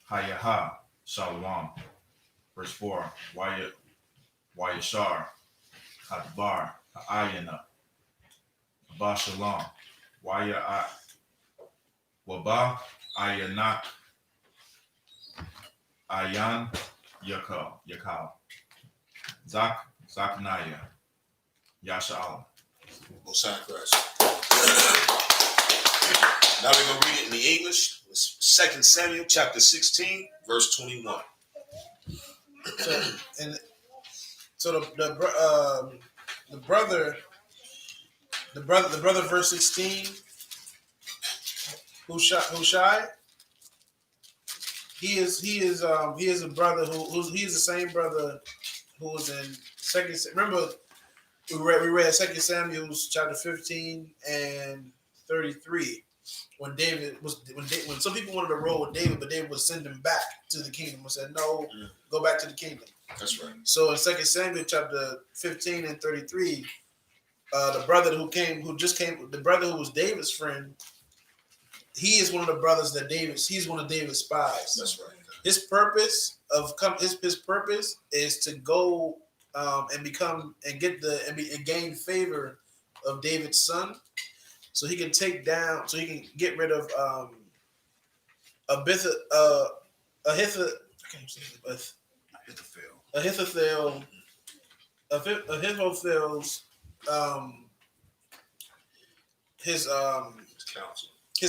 Hayaha, Shalom, verse 4. Wayashar, Hadbar, Ha'ayana, Abba Shalom, Waba, Ayanak, Ayan, Yakal, Zaknaya, Yasha'al. Mosiah Christ. Now we're going to read it in the English. It's 2 Samuel chapter 16, verse 21. So the brother, verse 16, Hushai, he is a brother he is the same brother who was in second. Remember, we read 2 Samuel chapter 15 and 33 when some people wanted to roll with David, but David would send him back to the kingdom and said, no, go back to the kingdom. That's right. So in 2 Samuel chapter 15 and 33, the brother the brother who was David's friend, he is one of the brothers he's one of David's spies. That's right. His purpose is to go and gain favor of David's son, so he can get rid of Ahithophel's his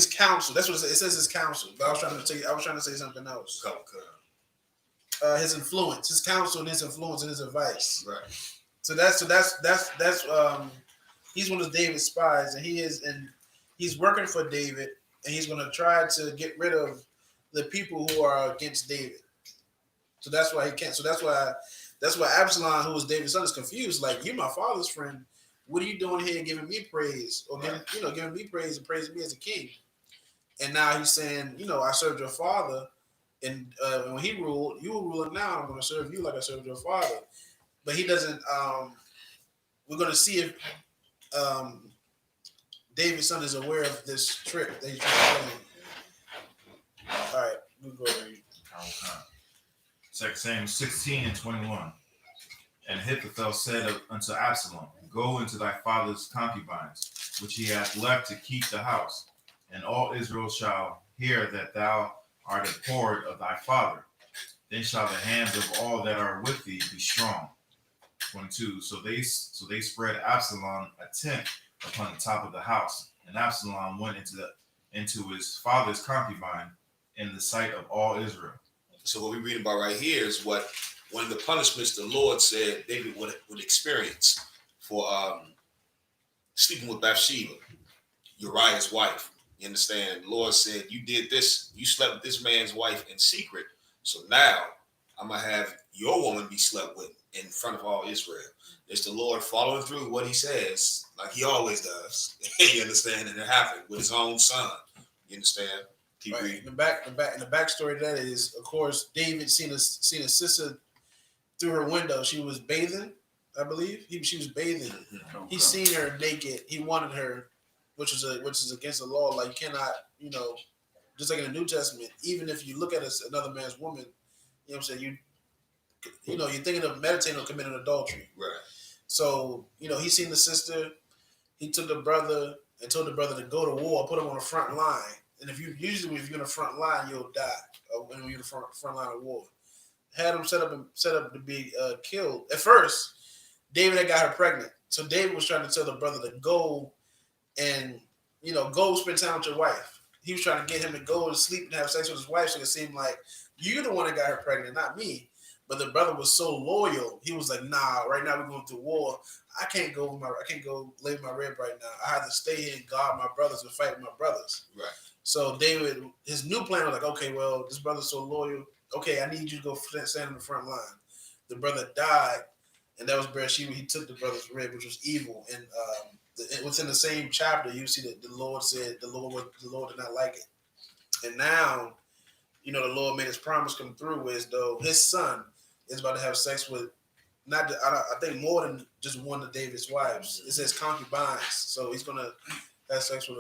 counsel. That's what it says. His counsel. But I was trying to say something else. His influence, his counsel, and his influence, and his advice. Right. So that's he's one of David's spies, and he's working for David, and he's going to try to get rid of the people who are against David. So that's why he can't. So that's why Absalom, who was David's son, is confused. Like, you're my father's friend. What are you doing here, giving me praise, or giving me praise and praising me as a king? And now he's saying, I served your father, and when he ruled, you were ruling. Now I'm going to serve you like I served your father. But he doesn't. We're going to see if David's son is aware of this trick that he's trying to play. All right, we'll go there. 2 Samuel 16:21. And Ahithophel said unto Absalom, Go into thy father's concubines, which he hath left to keep the house, and all Israel shall hear that thou art abhorred of thy father. Then shall the hands of all that are with thee be strong. 22. So they spread Absalom a tent upon the top of the house, and Absalom went into his father's concubine in the sight of all Israel. So what we read about right here is one of the punishments the Lord said David would experience for sleeping with Bathsheba, Uriah's wife. You understand? The Lord said, you did this, you slept with this man's wife in secret. So now I'm going to have your woman be slept with in front of all Israel. It's the Lord following through what he says, like he always does. You understand? And it happened with his own son. You understand? Keep reading. The backstory to that is, of course, David seen his sister through her window. She was bathing, I believe. She was bathing. Mm-hmm. He seen her naked. He wanted her, which is against the law. Like, you cannot, just like in the New Testament, even if you look at another man's woman, you know what I'm saying, you're thinking of meditating on committing adultery. Right. So, he seen the sister. He took the brother and told the brother to go to war, put him on the front line. And if you're in the front line, you'll die when you're in the front line of war. Had him set up to be killed. At first, David had got her pregnant. So David was trying to tell the brother to go and, go spend time with your wife. He was trying to get him to go to sleep and have sex with his wife, so it seemed like you're the one that got her pregnant, not me. But the brother was so loyal. He was like, nah, right now we're going through war. I can't go lay with my rib right now. I have to stay here and guard my brothers and fight with my brothers. Right. So David, his new plan was like, okay, well, this brother's so loyal. Okay, I need you to go stand in the front line. The brother died, and that was Bathsheba. He took the brother's rib, which was evil. And within the same chapter, you see that the Lord said the Lord did not like it. And now, the Lord made his promise come through, as though his son is about to have sex with I think more than just one of David's wives. It says concubines, so he's gonna have sex with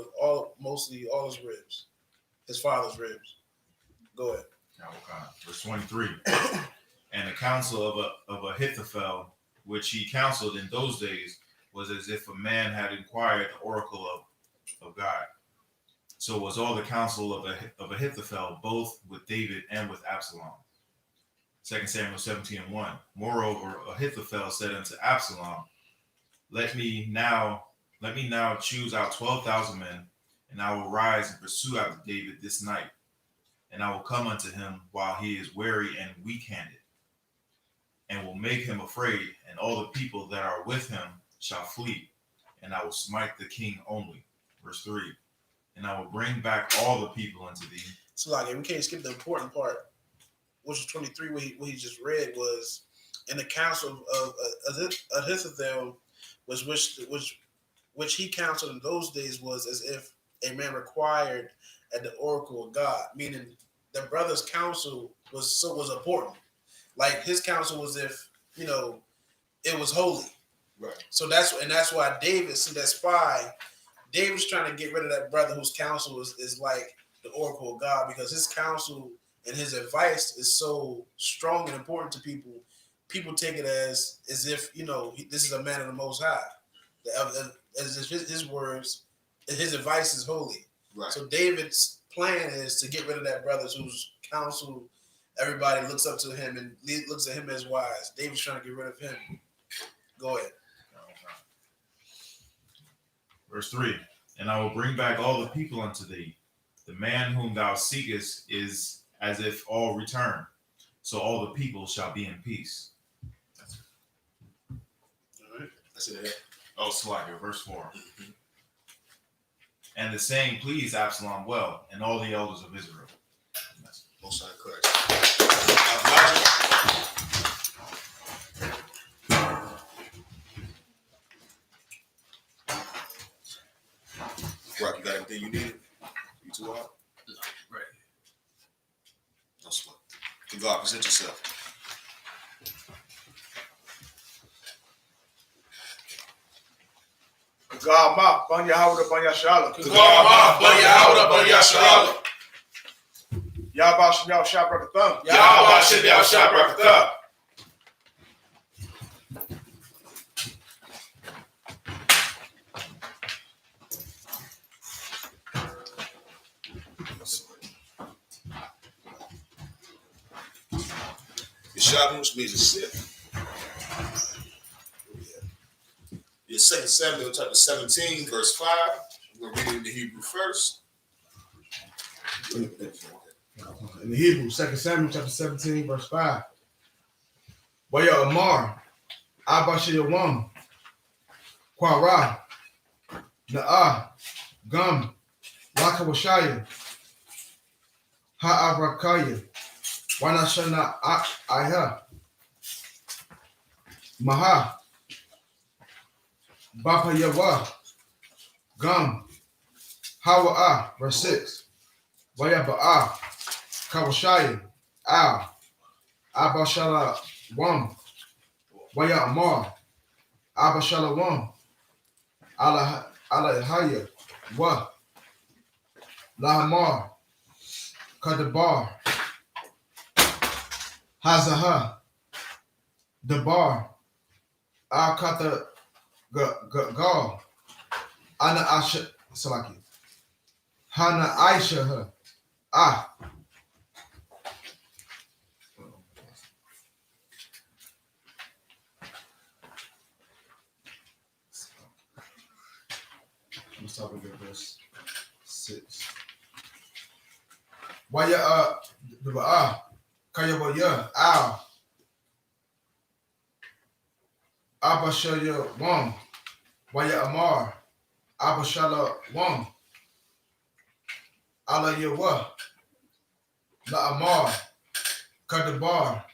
mostly all his ribs, his father's ribs. Go ahead. Verse 23. And the counsel of Ahithophel, which he counseled in those days, was as if a man had inquired the oracle of God. So was all the counsel of Ahithophel, both with David and with Absalom. 2 Samuel 17:1. Moreover, Ahithophel said unto Absalom, Let me now choose out 12,000 men, and I will rise and pursue after David this night. And I will come unto him while he is weary and weak-handed, and will make him afraid, and all the people that are with him shall flee, and I will smite the king only. Verse 3. And I will bring back all the people unto thee. So, like, we can't skip the important part, which is 23. What he just read was, in the counsel of Ahithophel, which he counseled in those days, was as if a man required at the oracle of God, meaning the brother's counsel was important. Like, his counsel was if it was holy. Right. So that's why David, see that spy, David's trying to get rid of that brother whose counsel is like the oracle of God, because his counsel and his advice is so strong and important to people. People take it as if this is a man of the Most High, as if his words and his advice is holy. Right. So David's plan is to get rid of that brother whose counsel everybody looks up to him and looks at him as wise. David's trying to get rid of him. Go ahead. Verse 3. And I will bring back all the people unto thee. The man whom thou seekest is as if all return. So all the people shall be in peace. That's it. Oh, Slacker, verse 4. And the saying pleased Absalom well, and all the elders of Israel. Most High Christ. Rock, you got everything you needed? You two out? No, right. No sweat. To God, present yourself. God ma, ban Yahweh, ban Yashala. God ma, ban Yahweh, ban Yashala. Yahweh Shem Shabbat Yahweh Shem Shabbat. Yeshabu, which means to sit. It's 2 Samuel chapter 17, verse 5. We're reading in the Hebrew first. In the Hebrew, 2 Samuel chapter 17, verse 5. Waya Amar, Abba Sheyawam, Kwara, Na'a, Gum, Lakawashaya, Ha'abrakaya, Wanashana Ayah, Maha, Bapa Yawa, Gum, Hawa'a, verse 6. Waya Ba'a, Kawashaya, Al, Abba Shala Wam, Waya Amar, Abba Shala Wam, Alahaya, Wa, Lahamar, Kadabar, Hazaha, Dabar, Al Kata Gal, Ana Asha, Salaki, Hana Aisha, Ah. I'm stopping at verse 6. Waya Kayawaya Al Abashaya Wam Waya Amar Abashala Wam Ala Yawa La Amar Kadabar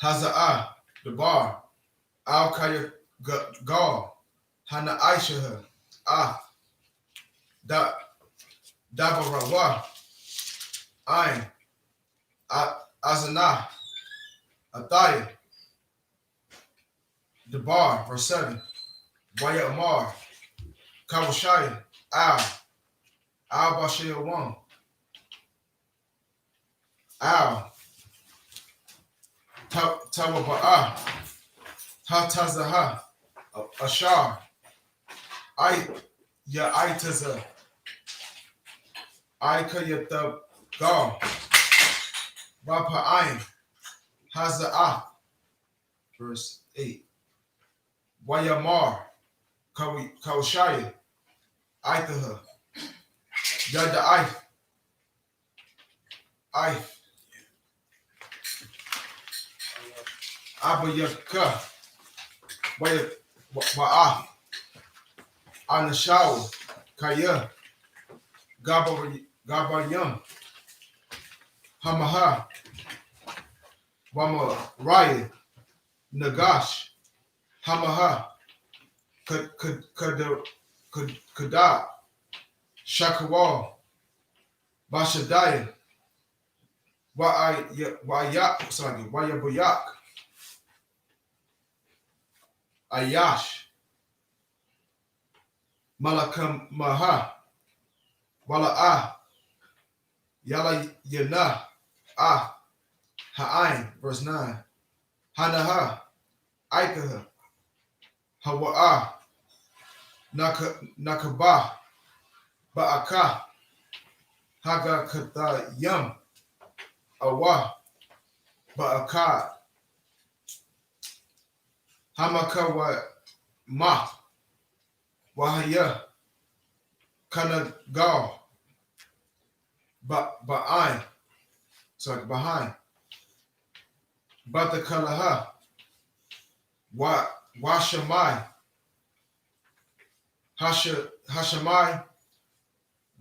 Haza'a Dabar Al Kaya Gal Hana Aisha Da Dabarawa Ain Azana Athaya Dabar, verse 7. Waya Amar Kawashaya Al Bashir 1 Al Tawaba'a Hatazaha Ashar Aitaza Aikayata Gal Rapa Ain Haza'a, verse 8. Wayamar Kawashaya Aitaha Yada Aif Abayaka Wa'a Anashaw Kaya Gabayam Hamaha Wama Raya Nagash Hamaha Kada Shakawal Bashadaya Wayabayak Ayash Malakam Maha Wala'a Yala Yana Ha'ain, verse 9. Hanaha Aikaha Hawa'a Nakaba Ba'aka Haga Kata Yam Awa Ba'aka Hamaka wa Ma Wahaya Kanagal Ba'ain, sorry, behind Batakalaha Washamai, Hashamai,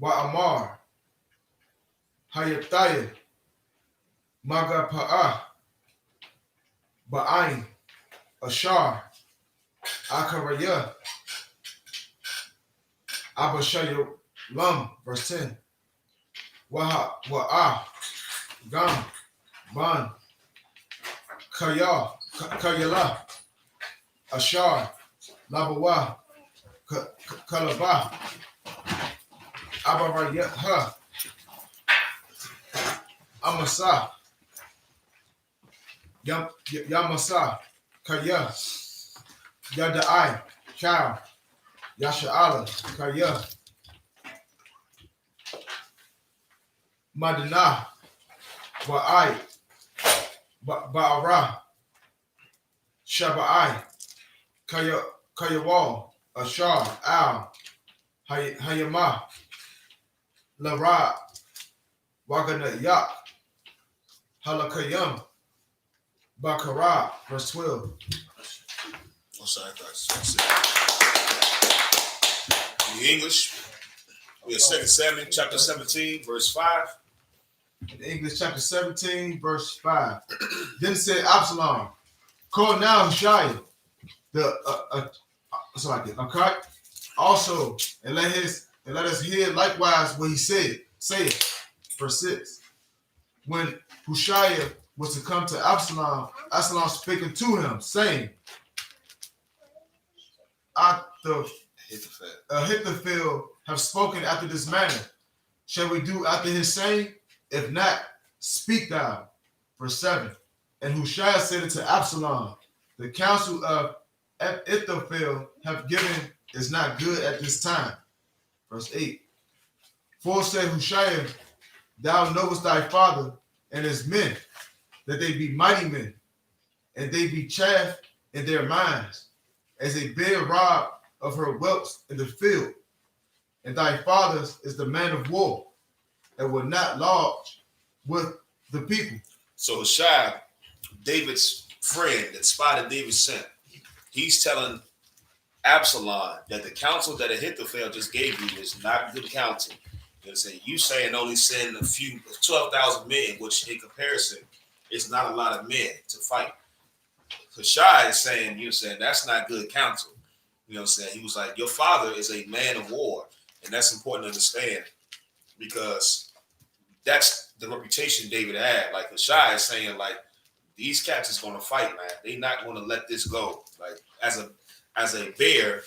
Wa'amar, Hayataya, Magapa'ah, Ba'ain, Ashar, Akaraya, Abashayalam, verse 10. Wa'ah, Gam, Ban, Kayala, Ashar, Labawa, Kalaba, Abarayah, Amasa, Yamasa, Kaya, Yadai, Chow, Yasha'ala, Kaya, Madana, Ba'ai, Ba'ara, Shaba'ai, Kayawal, Ashar, Al, Hayama, Lara, Wagana Yak, Halakayam, Bakara, verse 12. In the English, we have 2 Samuel chapter 17, verse 5. In English, chapter 17, verse 5. Then said Absalom, call now Hushai, okay, also, and let us hear likewise what he said. Say it. Verse 6. When Hushai was to come to Absalom, Absalom spake unto him, saying, Ahithophel have spoken after this manner. Shall we do after his saying? If not, speak thou. Verse 7. And Hushai said unto Absalom, the counsel of Ahithophel have given is not good at this time. Verse 8. For said Hushai, thou knowest thy father and his men, that they be mighty men, and they be chaff in their minds, as a bear robbed of her whelps in the field. And thy father is the man of war, and will not lodge with the people. So Hushai, David's friend that spotted David sent, he's telling Absalom that the counsel that Ahithophel just gave you is not good counsel. You know what I'm saying? You saying only send a few, 12,000 men, which in comparison is not a lot of men to fight. Hushai is saying, you know, saying that's not good counsel. You know what I'm saying? He was like, your father is a man of war. And that's important to understand because that's the reputation David had. Like Hushai is saying, like, these cats is going to fight, man. They're not going to let this go. Like, as a bear,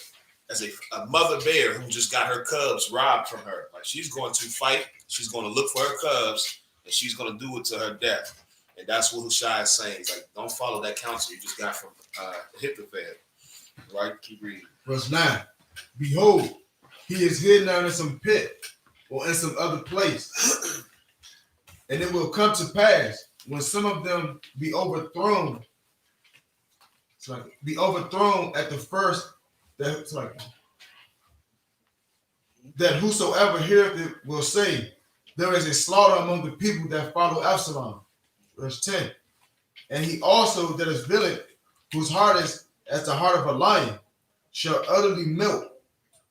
as a mother bear who just got her cubs robbed from her. Like, she's going to fight. She's going to look for her cubs, and she's going to do it to her death. And that's what Hushai is saying. He's like, don't follow that counsel you just got from Ahithophel. Right? Keep reading. Verse 9. Behold, he is hidden down in some pit or in some other place. And it will come to pass when some of them be overthrown at the first, that whosoever heareth it will say, there is a slaughter among the people that follow Absalom. Verse 10. And he also that is villain, whose heart is as the heart of a lion, shall utterly melt.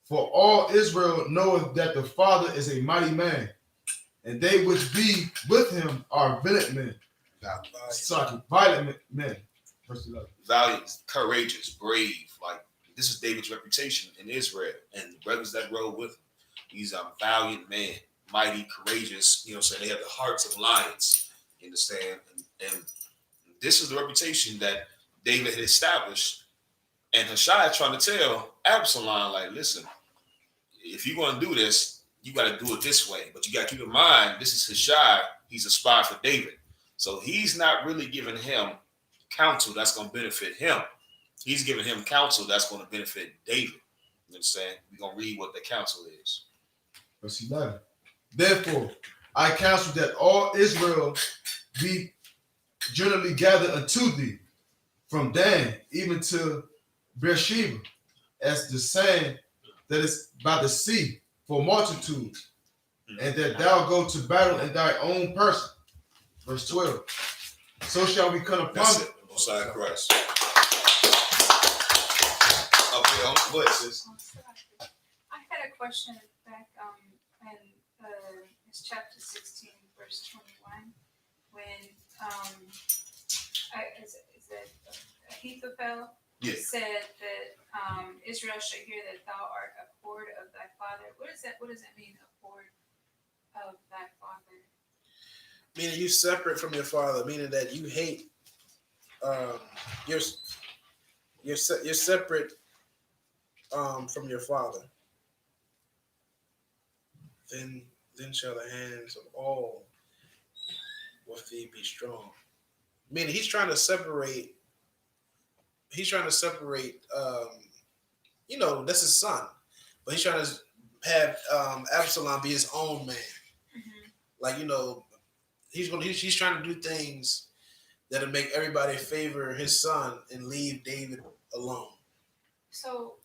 For all Israel knoweth that the Father is a mighty man, and they which be with him are violent men. Violent men. Verse 11. Valiant, courageous, brave. Like, this is David's reputation in Israel, and the brothers that rode with him. These are valiant men, mighty, courageous. You know what I'm saying? They have the hearts of lions. You understand? And this is the reputation that David had established. And Hushai trying to tell Absalom, like, listen, if you're going to do this, you got to do it this way. But you got to keep in mind, this is Hushai. He's a spy for David. So he's not really giving him counsel that's going to benefit him. He's giving him counsel that's going to benefit David. You understand? We're going to read what the counsel is. Verse 11. Therefore, I counsel that all Israel be generally gathered unto thee, from Dan even to Beersheba, as the sand that is by the sea, for multitudes, and that thou go to battle in thy own person. Verse 12. So shall we come upon That's it. Messiah Christ. Go ahead, sis. I had a question back in it's chapter 16, verse 21, when is it Ahithophel said that Israel should hear that thou art abhorred of thy father. What does that mean, abhorred of thy father? Meaning you separate from your father, meaning that you hate. You're separate from your father. Then shall the hands of all with thee be strong. Meaning he's trying to separate. That's his son, but he's trying to have Absalom be his own man. Mm-hmm. Like he's trying to do things that'll make everybody favor his son and leave David alone. So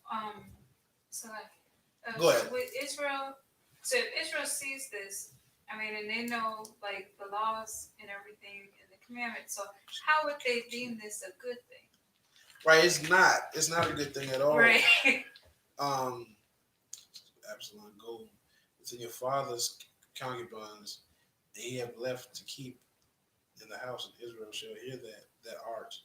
Go ahead. With Israel, so if Israel sees this, and they know like the laws and everything and the commandments, so how would they deem this a good thing? Right, it's not a good thing at all. Right. Absalom, go within your father's concubines, and he have left to keep in the house of Israel shall hear that art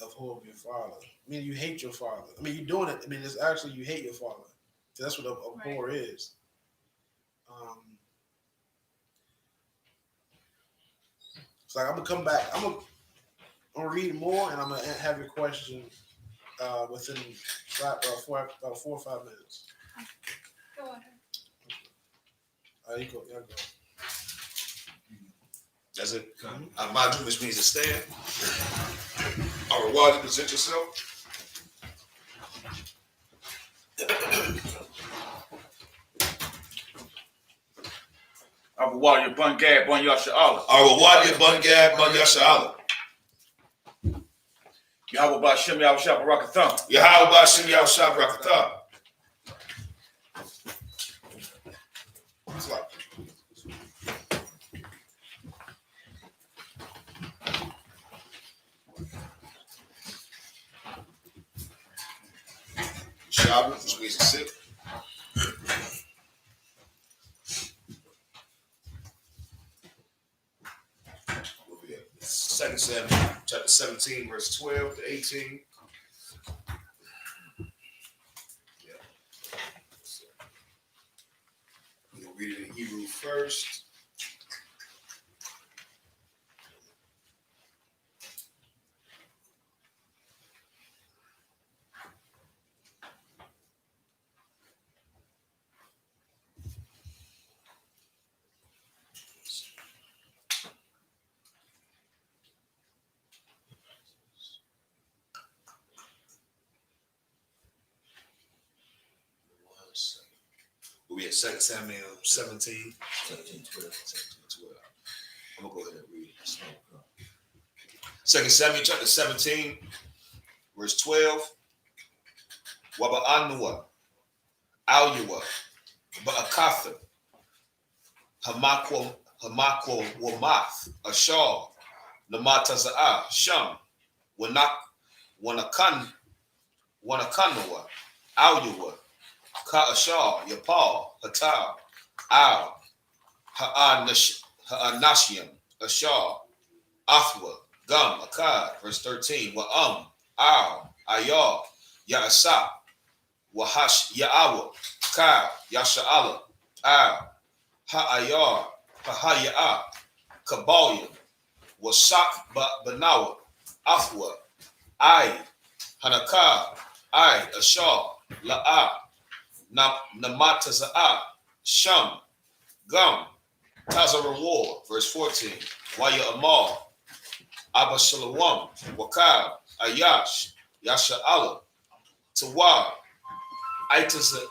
of who of your father. You hate your father. You're doing it. It's actually you hate your father. So that's what a abhor is. It's like I'm gonna come back. I'm gonna read more, and I'm gonna have your question within about 4 or 5 minutes. Go on. You go. Yeah, go. That's it. Madu, which means to stand. All right, while you present yourself. Awawadi Bungad Bun Yasha'Allah. Awawadi Bungad Bun Yasha'Allah. Yahweh Ba'Shem Yahushua Barakatham. Yahweh Ba'Shem Yahushua Barakatham. Sabbath, which means to sit. 2 Samuel chapter 17, verse 12 to 18. We'll read it in Hebrew first. We'll be at 2 Samuel 17, 12. I'm going to go ahead and read it. 2 Samuel chapter 17, verse 12. Waba'anua, Alyua, Ba'akatha, Hamakwa Wamath, Ashar, Namataza'ah, Sham, Wanakanoa, Alyua, Ka'ashar, Yapal, Hatal, Al, Ha'anashiam, Ashar, Athwa, Gum, Akkad, verse 13, Wa'am, Al, Ayar, Ya'asap, Wahash, Ya'awa, Ka, Yasha'ala, Al, Ha'ayar, Ha'aya'ah, Kabalia, Wasak, Banawa, Athwa, Ai, Hanakah, Ai, Ashar, La'ah, Namataza'ah, Sham, Gum, Tazar War, verse 14, Waya Amal, Abba Shalawam, Wakab, Ayash, Yasha'ala, Tawa, Itazatha,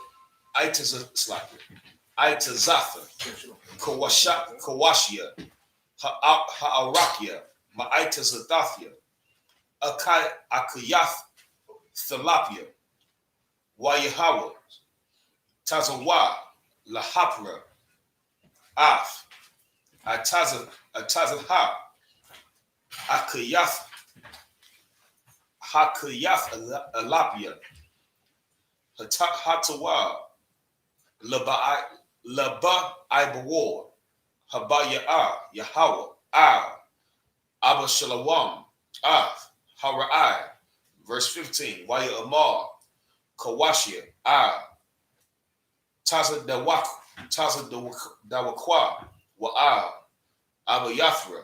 Kawashia, Ha'arakia, Ma'itazadathia, Akayath, Thalapia, Wayahawa, Tazawa, Lahapra, Af, Atazaha, Akayath, Hakayath Alapia, Hatawa, Laba Ibawar, Habaya Yahweh, Abba Shalawam, Harai, verse 15, Waya Amar, Kawashia, Taza Dawakwa, Wa'a, Abba Yathra,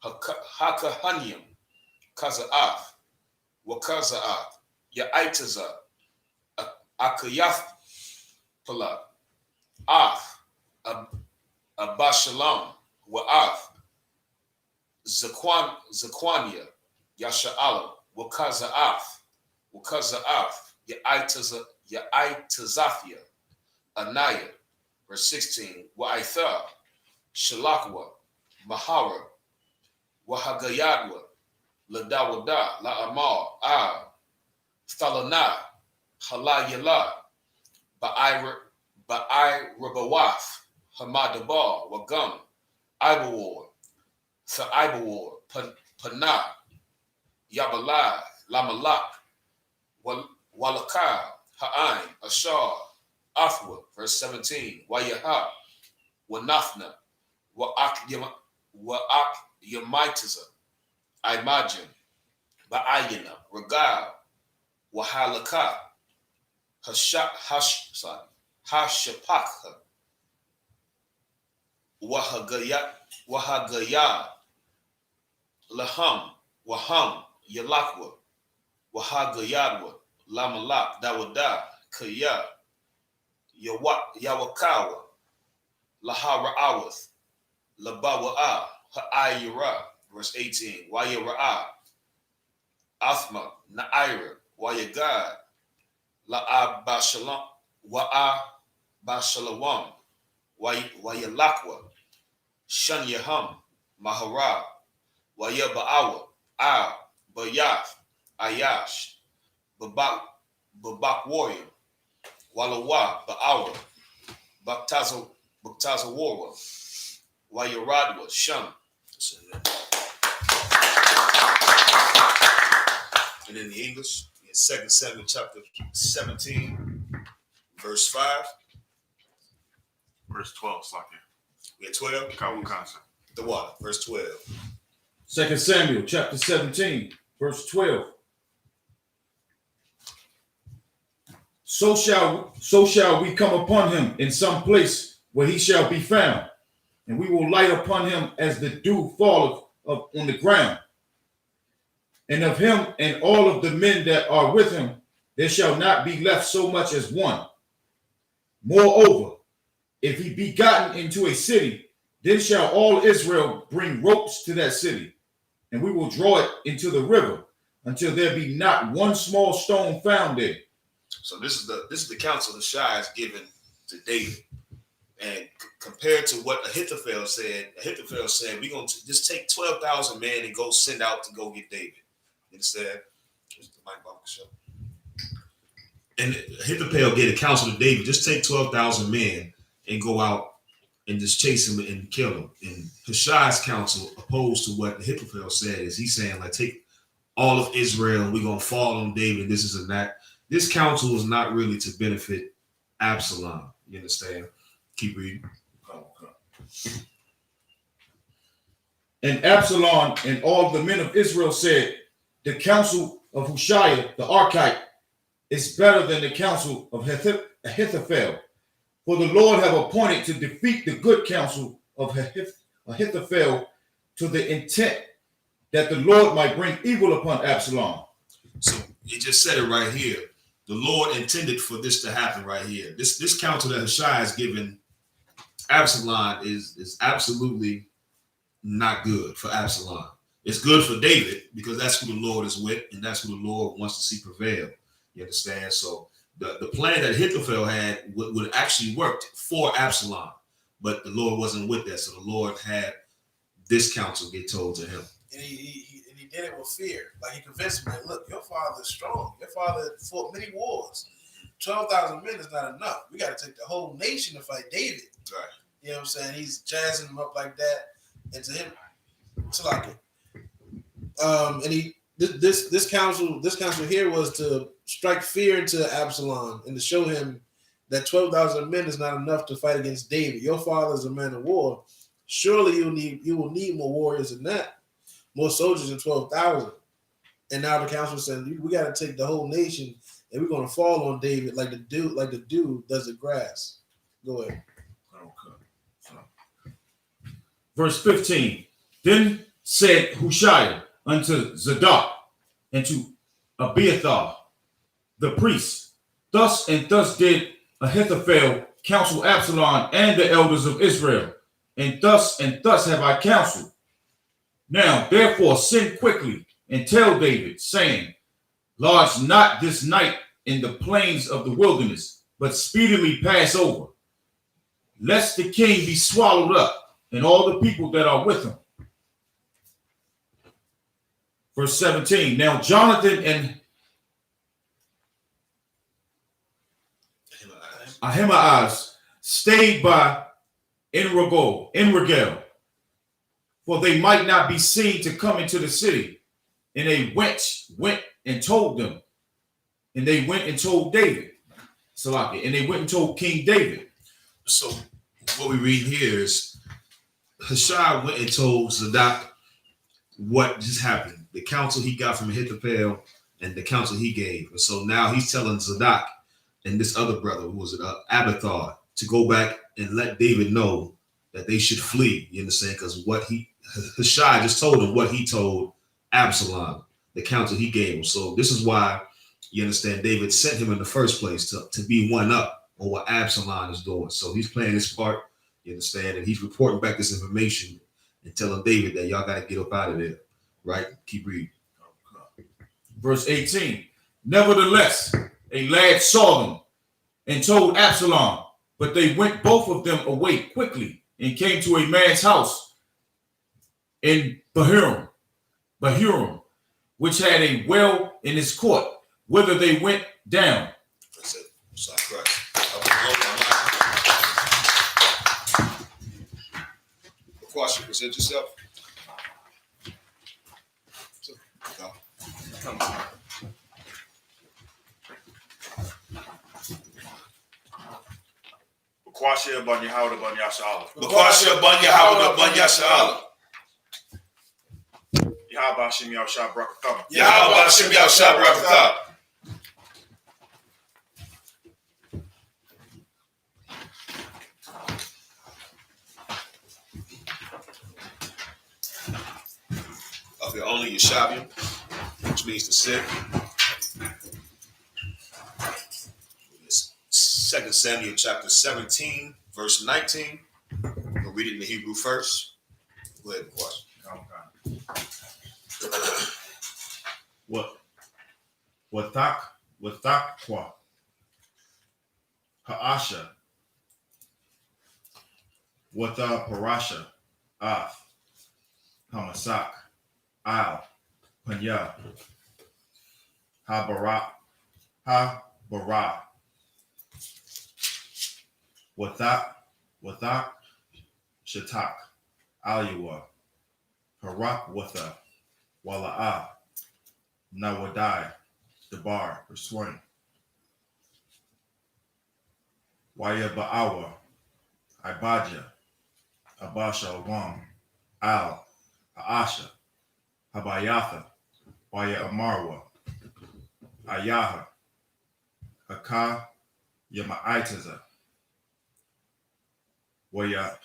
Hakahanyam, Kaza'af, Wakaza'af, Ya'itaza, Akayath Pala, Abashalam, Wa'af, Zaquania, Yasha'ala, Wakaza'af, Ya'itazafia, Anaya, verse 16, Wa'itha, Shalakwa, Mahara, Wahagayadwa, Ladawada, La'amar, Thalana, Halayala, Ba'i Rabawaf, Hamadabar, Wagum, Ibawar, Tha'ibawar, Panah, Yabalai, Lamalak, Walakah, Ha'ain, Ashar, Afwa, verse 17, Wayaha, Wanafna, Wa'ak Yamaitiza, Imagine, Ba'ayina, Regal, Wahalaka, Hashapakha, Wahagaya, Laham, Waham, Yalakwa, Wahagayadwa, Lamalak, Dawada, Kaya, Yawakawa, Lahara'awath, Labawa'a, Ha'ayira, verse 18, Wayara'a, Athma, Na'ira, Wayagad, La'abashalam, Wa'abashalawam, Wayalakwa, Shanyaham, Mahara, Wayaba'awa, Bayath, Ayash, Babak warrior, Walawa, Ba'awa, Baktaza Wara, Wayaradwa, Shum. And in the English, in 2 Samuel chapter 17, verse 5. Verse 12, Slakia. We at 12? Kawukansa. The water, verse 12. 2 Samuel chapter 17, verse 12. So shall we come upon him in some place where he shall be found, and we will light upon him as the dew falleth on the ground. And of him and all of the men that are with him, there shall not be left so much as one. Moreover, if he be gotten into a city, then shall all Israel bring ropes to that city, and we will draw it into the river until there be not one small stone found there. So this is the counsel that Shai is given to David. And compared to what Ahithophel said, we're going to just take 12,000 men and go send out to go get David. You understand? And Ahithophel gave a counsel to David, just take 12,000 men and go out and just chase him and kill him. And Hushai's counsel, opposed to what Ahithophel said, is he's saying, like, take all of Israel and we're going to fall on David, this is and that. This counsel is not really to benefit Absalom. You understand? Keep reading. And Absalom and all the men of Israel said, the counsel of Hushai the Archite is better than the counsel of Ahithophel. For the Lord have appointed to defeat the good counsel of Ahithophel, to the intent that the Lord might bring evil upon Absalom. So he just said it right here. The Lord intended for this to happen right here. This counsel that Hushai has given Absalom is absolutely not good for Absalom. It's good for David because that's who the Lord is with, and that's who the Lord wants to see prevail. You understand? So the plan that Ahithophel had would actually worked for Absalom, but the Lord wasn't with that. So the Lord had this counsel get told to him. And he did it with fear. Like, he convinced him, like, look, your father is strong. Your father fought many wars. 12,000 men is not enough. We got to take the whole nation to fight David. Right. You know what I'm saying? He's jazzing him up like that. And to him, it's like it. And this council here was to strike fear into Absalom and to show him that 12,000 men is not enough to fight against David. Your father is a man of war. Surely you will need more warriors than that, more soldiers than 12,000. And now the council said we got to take the whole nation and we're going to fall on David like the dew does the grass. Go ahead. Okay. Verse 15. Then said Hushai unto Zadok and to Abiathar the priest, thus and thus did Ahithophel counsel Absalom and the elders of Israel, and thus have I counseled. Now therefore send quickly and tell David, saying, lodge not this night in the plains of the wilderness, but speedily pass over, lest the king be swallowed up, and all the people that are with him. Verse 17. Now Jonathan and Ahimaaz stayed by Enrogel, for they might not be seen to come into the city. And they went and told them. And they went and told David. Salaki. And they went and told King David. So what we read here is Hushai went and told Zadok what just happened. The counsel he got from Ahithophel and the counsel he gave. And so now he's telling Zadok and this other brother, who was it, Abiathar, to go back and let David know that they should flee. You understand? Because Hushai just told him what he told Absalom, the counsel he gave him. So this is why, you understand, David sent him in the first place to be one up on what Absalom is doing. So he's playing his part, you understand, and he's reporting back this information and telling David that y'all got to get up out of there, right? Keep reading. Verse 18. Nevertheless, a lad saw them and told Absalom, but they went both of them away quickly and came to a man's house in Bahurim, which had a well in his court, whither they went down. That's it. Sorry, Christ. Question, present yourself. Come on. Bakwashia Banya Howard Banya Shala. Bakwashia Banya Howard Banya Shala. Yahabashim Yahshua Brakatah. Yahabashim Yahshua Brakatah. Okay, only Yeshaviim, which means to sit. 2 Samuel chapter 17, verse 19. We'll read it in the Hebrew first. Go ahead, Bakwashia. Wathakwa Ha'asha Watha Parasha Af Hamasak Al Panya Habara Wathak Shatak Aliwa Harak Watha Wala'a Nawadai Dabar Perswain Waya Ba'awa Ibaja Abasha Wam Al Aasha Habayatha Waya Amarwa Ayaha Haka Yama'itaza Waya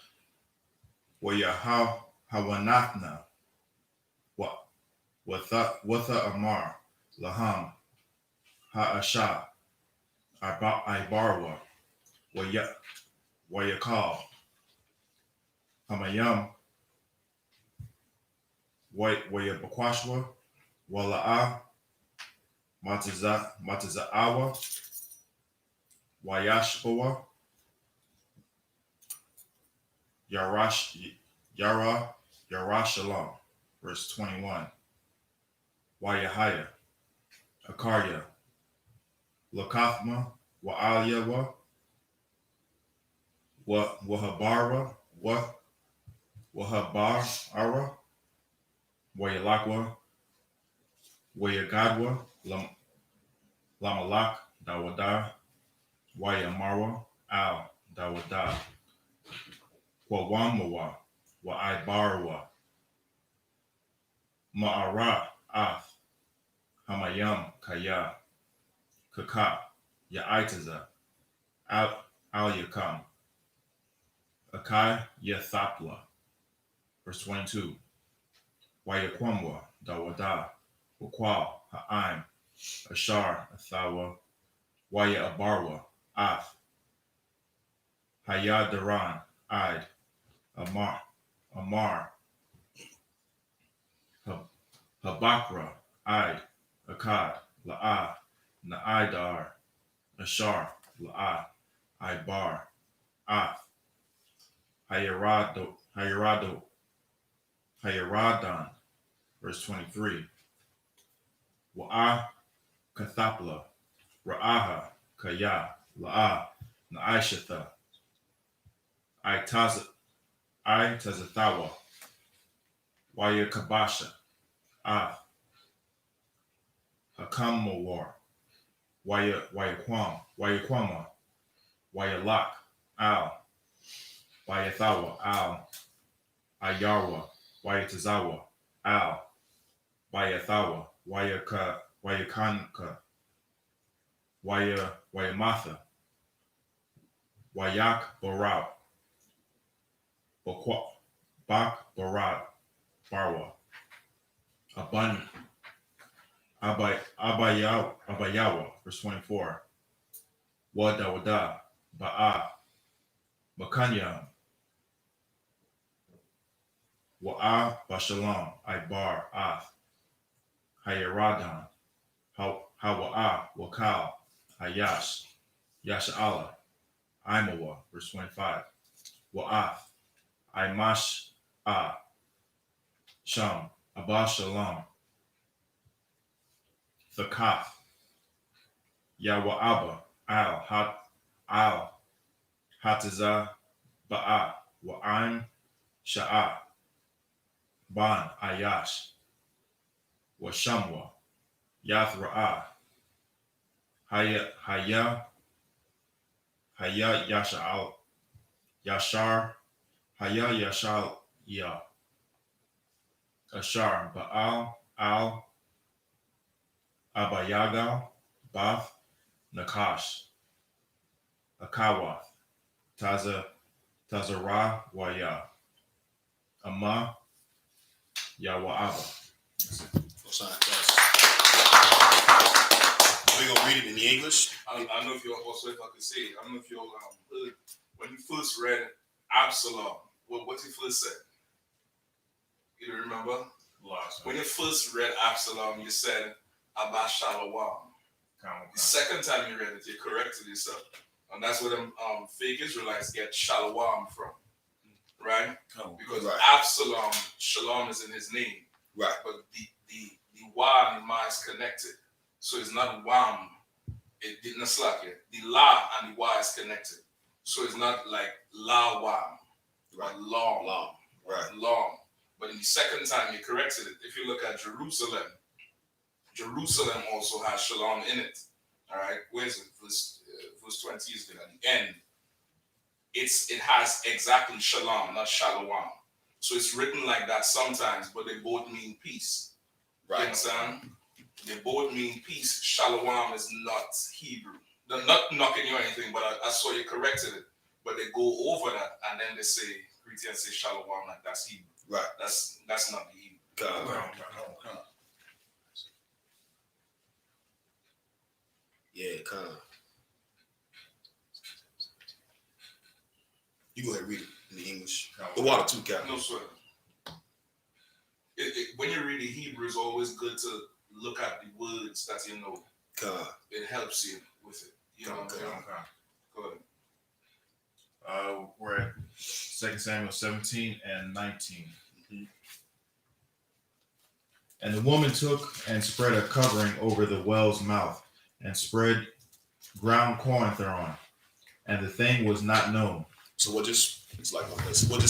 Hawanathna Watha Amar Laham Ha'asha Ibarwa Wayakal Hamayam Wayabakwashwa Wala'a Mataza'awa Wayashbawa Yarashalam. Verse 21. Wayahaya, Akarya, Lakathma, Wa'alyawa, Wahabara, Wahabara, Wayalakwa, Wayagadwa, Lamalak, Dawada, Wayamarwa, Al, Dawada, Wawamawa, Wa'aibarwa, Ma'ara, Ath, Hamayam, Kaya, Kaka, Ya'itaza, Al-Yakam, Akai, Yathapla. Verse 22. Wayakwamwa, Dawada, Wakwal, Ha'im, Ashar, Athawa, Waya Abarwa, Ath, Hayadaran, Id, Amar, Habakra, Id, Akkad, La'ah, Na'idar, Ashar, La'ah, Ibar, Ath, Hayaradan. Verse 23. Wa'ah, Kathapla, Ra'aha, Kaya, La'ah, Na'ishatha, Tazathawa, Waya Kabasha, Hakamawar, Wayakwama, Wayalak, Al, Wayathawa, Al, Ayarwa, Wayatazawa, Al, Wayathawa, Wayakanka, Wayamatha, Wayak Barab, Bak Barab, Barwa, Abayawa, verse 24. Wadawada, Ba'a, Makanya, Wa'a, Bashalam, Ibar, Ath, Hayaradan, Hawa'a, Wakal, Hayash, Yasha'ala, Imawa, verse 25. Wa'ath, Imash, Sham, Abashalam, Thakath, Yawa'aba, Al, Hataza, Ba'a, Wa'im, Sha'a, Ban, Ayash, Washamwa, Yathra'a, Haya Yasha'al, Yashar, Haya Yashal, Ya, Ashar, Ba'al, Al, Abayagal, Bath, Nakash, Akawath, Tazara, Waya, Ama, Yawa'aba. We're gonna read it in the English. I don't know if you also, if I could say it, I don't know if you when you first read Absalom, what you first said? You remember? When you first read Absalom, you said Abba Shalom. The second time you read it, you corrected yourself, and that's where them fake Israelites get Shalom from, right? Because Absalom, Shalom is in his name, right? But the Y and the Ma is connected, so it's not Wam. It didn't slack it. The La and the Y is connected, so it's not like La Wam, right? Long, right? Long. But in the second time, you corrected it. If you look at Jerusalem, Jerusalem also has Shalom in it. All right, where's it? Verse 20 is there at the end. It has exactly Shalom, not Shalom. So it's written like that sometimes, but they both mean peace. Right. You understand? They both mean peace. Shalom is not Hebrew. They're not knocking you or anything, but I saw you corrected it. But they go over that and then they say, Christians say Shalom, like that's Hebrew. Right. That's not the Hebrew. Yeah, kind of. You go ahead and read it in the English. The water too, Captain. No sweat. When you read the Hebrew, it's always good to look at the words that you know. It helps you with it. You know what I'm saying? Go ahead. We're at 2 Samuel 17 and 19. Mm-hmm. And the woman took and spread a covering over the well's mouth and spread ground corn thereon, and the thing was not known. So what just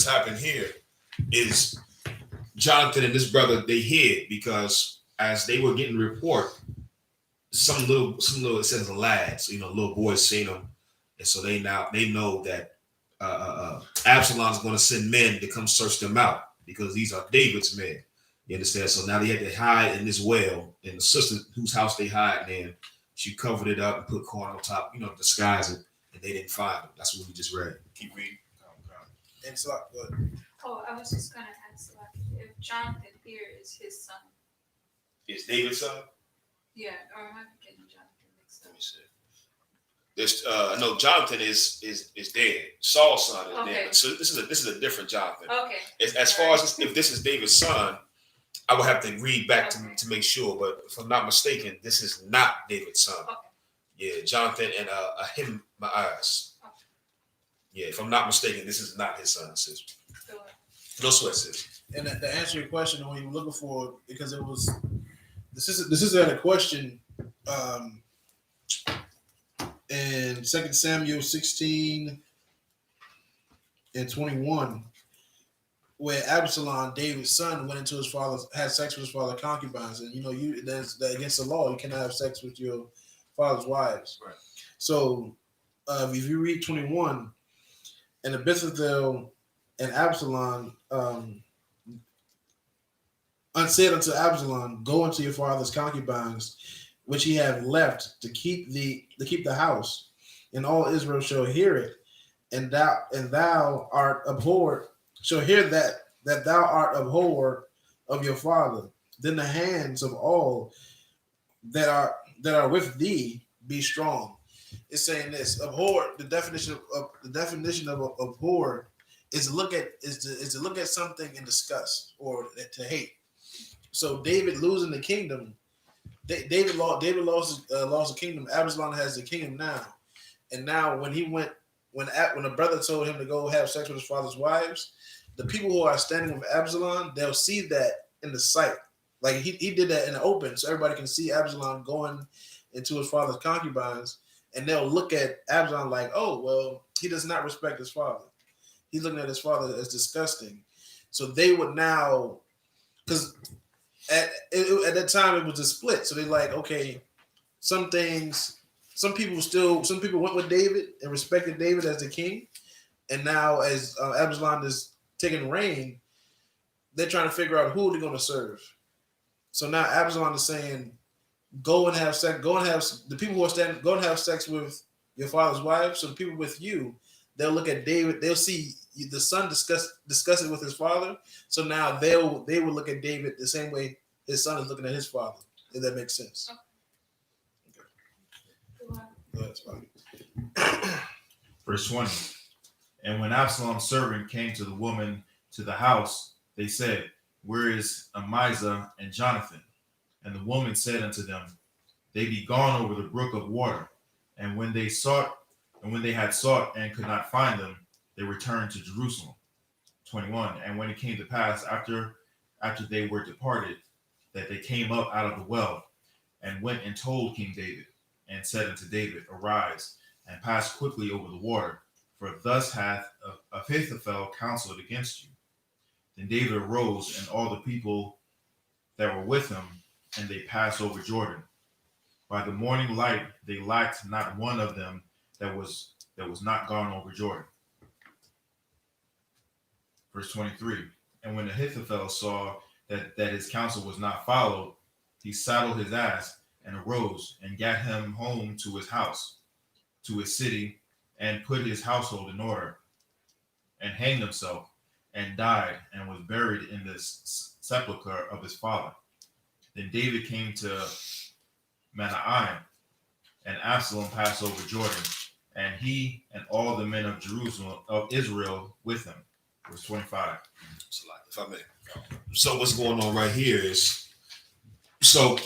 happened here is Jonathan and his brother, they hid because as they were getting report, some little it says lads, little boys seen them, and so they know that Absalom is going to send men to come search them out because these are David's men. You understand? So now they had to hide in this well, and the sister whose house they hide in, she covered it up and put corn on top, disguise it, and they didn't find them. That's what we just read. Keep reading. And so, go ahead. Oh, I was just gonna ask, like, if Jonathan here is his son. Is David's son? Yeah, or am I getting Jonathan mixed up? Let me see. No, Jonathan is dead. Saul's son is Okay. dead. So this is a different Jonathan. Okay. As far as if this is David's son, I will have to read back to make sure. But if I'm not mistaken, this is not David's son. Okay. Yeah, Jonathan and Ahimaaz. Okay. Yeah, if I'm not mistaken, this is not his son, sis. No sweat, sis. And to answer your question, when you were looking for, because it was, this is a question in 2 Samuel 16 and 21, where Absalom, David's son, went into his father's, had sex with his father's concubines, and that's against the law. You cannot have sex with your father's wives. Right. So, if you read 21, and Ahithophel and Absalom unsaid unto Absalom, go into your father's concubines, which he have left to keep the house, and all Israel shall hear it, and thou art abhorred, shall hear that thou art abhorred of your father. Then the hands of all that are with thee be strong. It's saying this: abhor. The definition of abhor is to look at something in disgust or to hate. So David losing the kingdom, David lost the kingdom. Absalom has the kingdom now, and now when a brother told him to go have sex with his father's wives, the people who are standing with Absalom, they'll see that in the sight. Like he did that in the open, so everybody can see Absalom going into his father's concubines, and they'll look at Absalom like, oh, well, he does not respect his father. He's looking at his father as disgusting. So they would now, because at that time it was a split. So they're like, okay, some people went with David and respected David as the king, and now as Absalom is taking reign, they're trying to figure out who they're going to serve. So now Absalom is saying, go and have sex. Go and have the people who are standing. Go and have sex with your father's wife. So the people with you, they'll look at David. They'll see the son discuss it with his father. So now they will look at David the same way his son is looking at his father. If that makes sense. Okay. Verse 20. And when Absalom's servant came to the woman to the house, they said, where is Amizah and Jonathan? And the woman said unto them, they be gone over the brook of water. And when they had sought and could not find them, they returned to Jerusalem. 21. And when it came to pass after they were departed, that they came up out of the well, and went and told King David, and said unto David, arise, and pass quickly over the water, for thus hath Ahithophel counseled against you. Then David arose, and all the people that were with him, and they passed over Jordan. By the morning light, they lacked not one of them that was not gone over Jordan. Verse 23. And when Ahithophel saw that his counsel was not followed, he saddled his ass and arose and gat him home to his house, to his city, and put his household in order, and hanged himself, and died, and was buried in the sepulchre of his father. Then David came to Mahanaim, and Absalom passed over Jordan, and he and all the men of Jerusalem, of Israel, with him. Verse 25. If I may. So what's going on right here is, so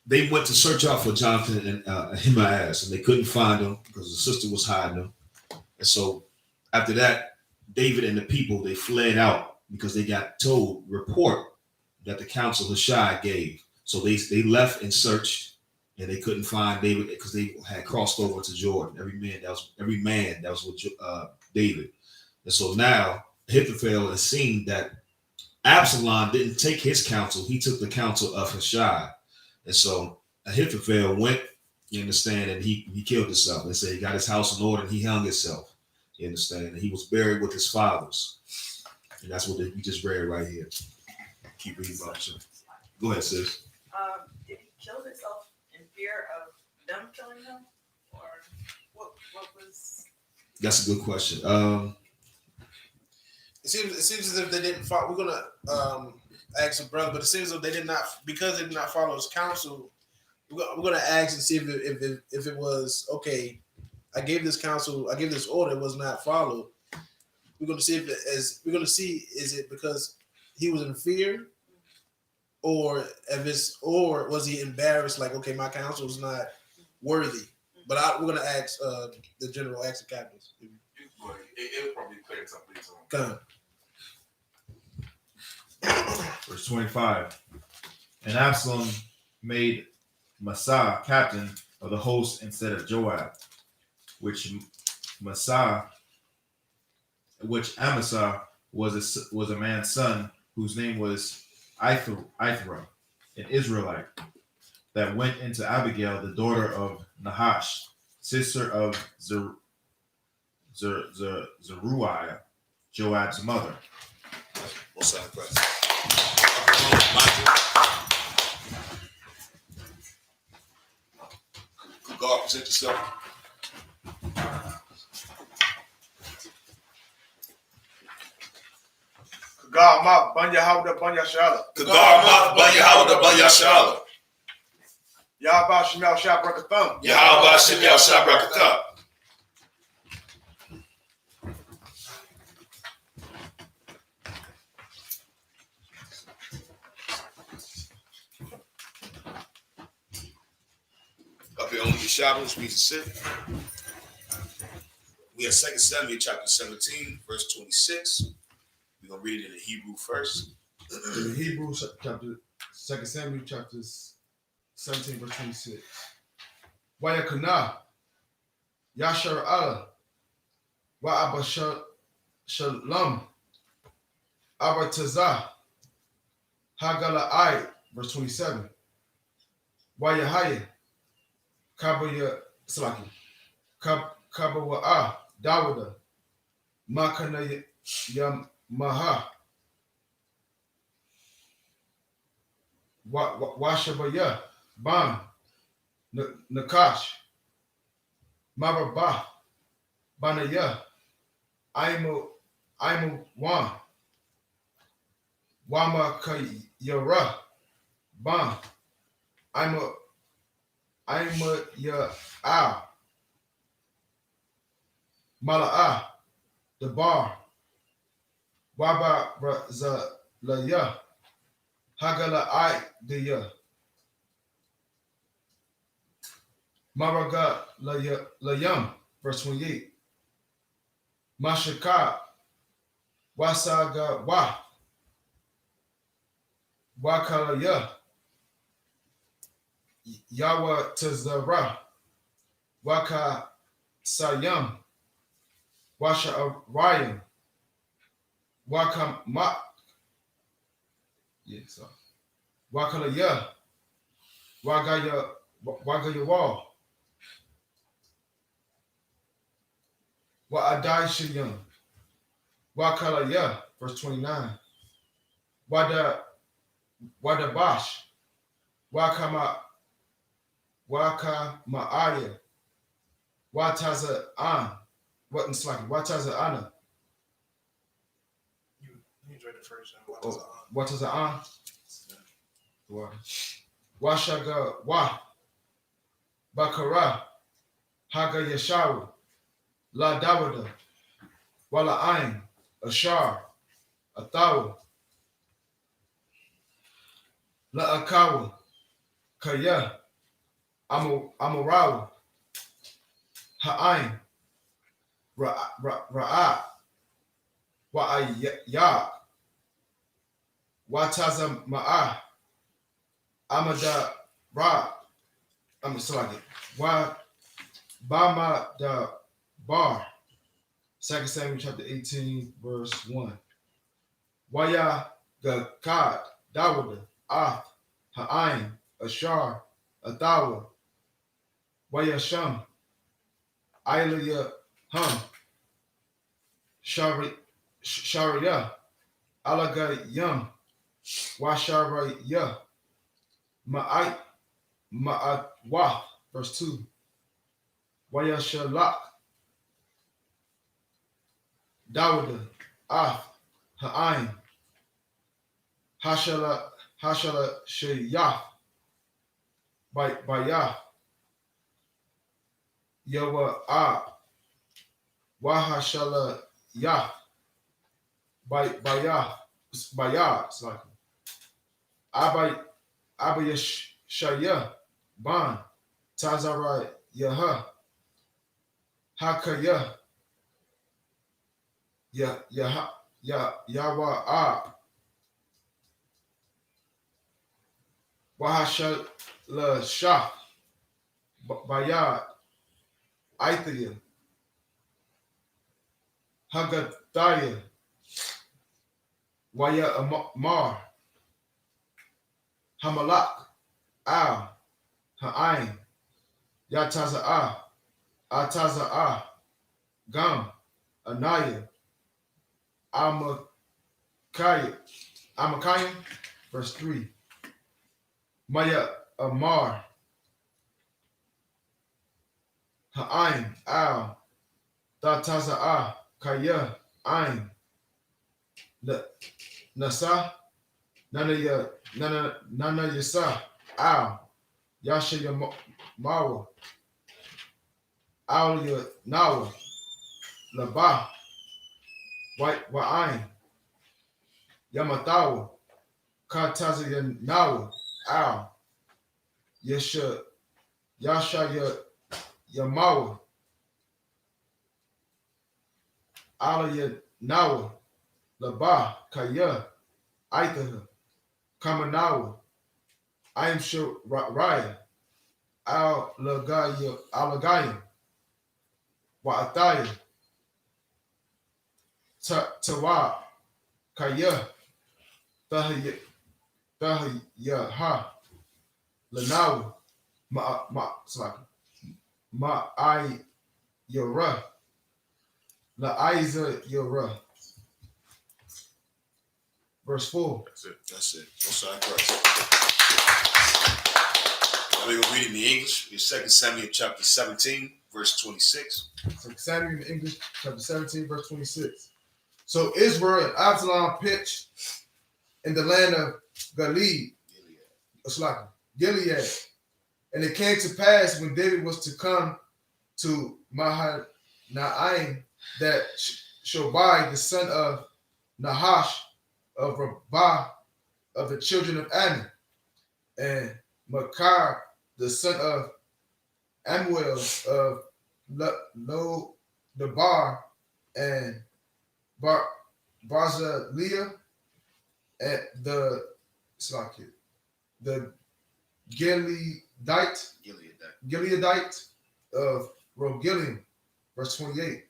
they went to search out for Jonathan and Ahimaaz, and they couldn't find them because the sister was hiding them. And so after that, David and the people, they fled out because they got told, report that the council Hushai gave. So they left and searched, and they couldn't find David because they had crossed over to Jordan. Every man that was with David. And so now Ahithophel has seen that Absalom didn't take his counsel; he took the counsel of Hushai. And so Ahithophel went, you understand, and he killed himself. They say he got his house in order and he hung himself. You understand? And he was buried with his fathers. And that's what we just read right here. Keep reading about it. Go ahead, sis. Did he kill himself in fear of them killing him? Or what was... That's a good question. It seems as if they didn't follow. We're gonna ask a brother, but it seems as if they did not, because they did not follow his counsel. We're gonna ask and see if it was okay. I gave this counsel, I gave this order, it was not followed. We're gonna see is it because he was in fear, or was he embarrassed? Like, okay, my counsel is not worthy. But we're gonna ask the general, ask the captains. It'll probably clear something. Come. Verse 25. And Absalom made Massa captain of the host instead of Joab, which Amasa was a man's son whose name was Ithra, an Israelite, that went into Abigail, the daughter of Nahash, sister of Zeruiah, Joab's mother. What's that question? Could God present yourself? God, ma, banya hawda, banya shala. Could God ma, banya hawda, banya shala. Yahba Shemel Shabrakatham. Yahba Shemel Shabrakatham. Up here on the Shabbos, we sit. We have 2 Samuel chapter 17, verse 26. We're going to read it in Hebrew first. In Hebrews chapter 2 Samuel chapter 17, verse 26. Wayakana, Yashar Allah, Wa Abba Shalom, Abba Tazah, Hagala I, verse 27. Wayahaya, Kabaya Slaki, Kabawa Dawada, Makana Yam Maha, Washabaya, Ban, Nakash, Marabah, Banaya, Aimu Wan, Wama Kayara, Ban, Aima Ya A, Mala'a, the bar, Waba Razalaya, Hagala I the Ya, Maraga Layam, verse 28. Mashaka, Wasaga Wa, Wakalaya, Yawa Tazara, Waka Sayam, Washa Ryan, Waka Mak, yes, Wakalaya, Wagaya Wall, Wa'adai Shiyam, Wakalaya, verse 29. Wadabash, Wakama'aya, Wataza An, Wataza Ana. You read the first Wataza An. Washaga Wa, Bakara, Haga Yasharu, La Dawada, Wala Ain, Ashar, Athawa, La Akawa, Kaya, Amarawa, Ha'ain, Ra'at, Wa'ayya, Wataza Ma'ah, Amada Ra, I'm sorry, Wa Bama da Bar, 2 Samuel chapter 18, verse 1. Waya Gakad, Dawada, Ath, Ha'ain, Ashar, Athawa, Wayasham, Ilayaham, Sharia, Alagayam, Washaraya, Ma'atwa, verse 2, Wayashalak, Dawada, Ha'ain, Hashala Shayah, Bayah, Yawa Wahashala Yah, Bayah, it's like Abayashaya, Ban, Tazara Yaha, Hakaya, Yawa Wahashala Shah, Bayad, Ithia, Hagadaya, Waya Amar, Hamalak, Al, Ha'ain, Yataza'ah, Ataza'ah, Gam, Anaya, Amakayim, verse 3, Maya Amar, Ha'ain, Al, Tataza'ah, Kaya, Ain, Nasa, Nana Yasa, Al, Yasha Mawa, Al Nawa, Labah, Wa'ain, Yamatawa, Kataza Nawa, Al, Yasha Yamawa, Ala Nawa, Labah, Kaya, Aithaha, Kamanawa, I am sure Raya, Alagaya, Wa'ataya, Tawa, Kaya, Thayaha, Lanawa, Ma'ai Yara, La'aiza Yara. Verse 4. That's it. Most High Christ. Now we're going to read in the English. In 2 Samuel chapter 17, verse 26. 2 Samuel in the English, chapter 17, verse 26. So Israel and Absalom pitched in the land of Gilead. And it came to pass when David was to come to Mahanaim that Shobai, the son of Nahash, of Rabbah, of the children of Ammon, and Makar, the son of Amuel, of Lodabar, and Barzaliah, and the Gileadite of Rogelim, verse 28,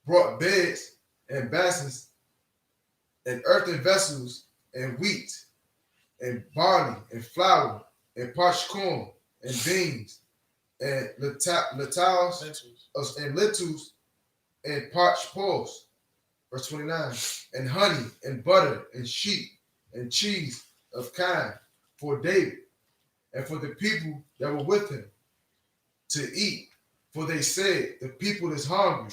brought beds and basins and earthen vessels and wheat and barley and flour and parched corn and beans and lentils and parched pulse, verse 29, and honey and butter and sheep and cheese of kind for David and for the people that were with him to eat. For they said, the people is hungry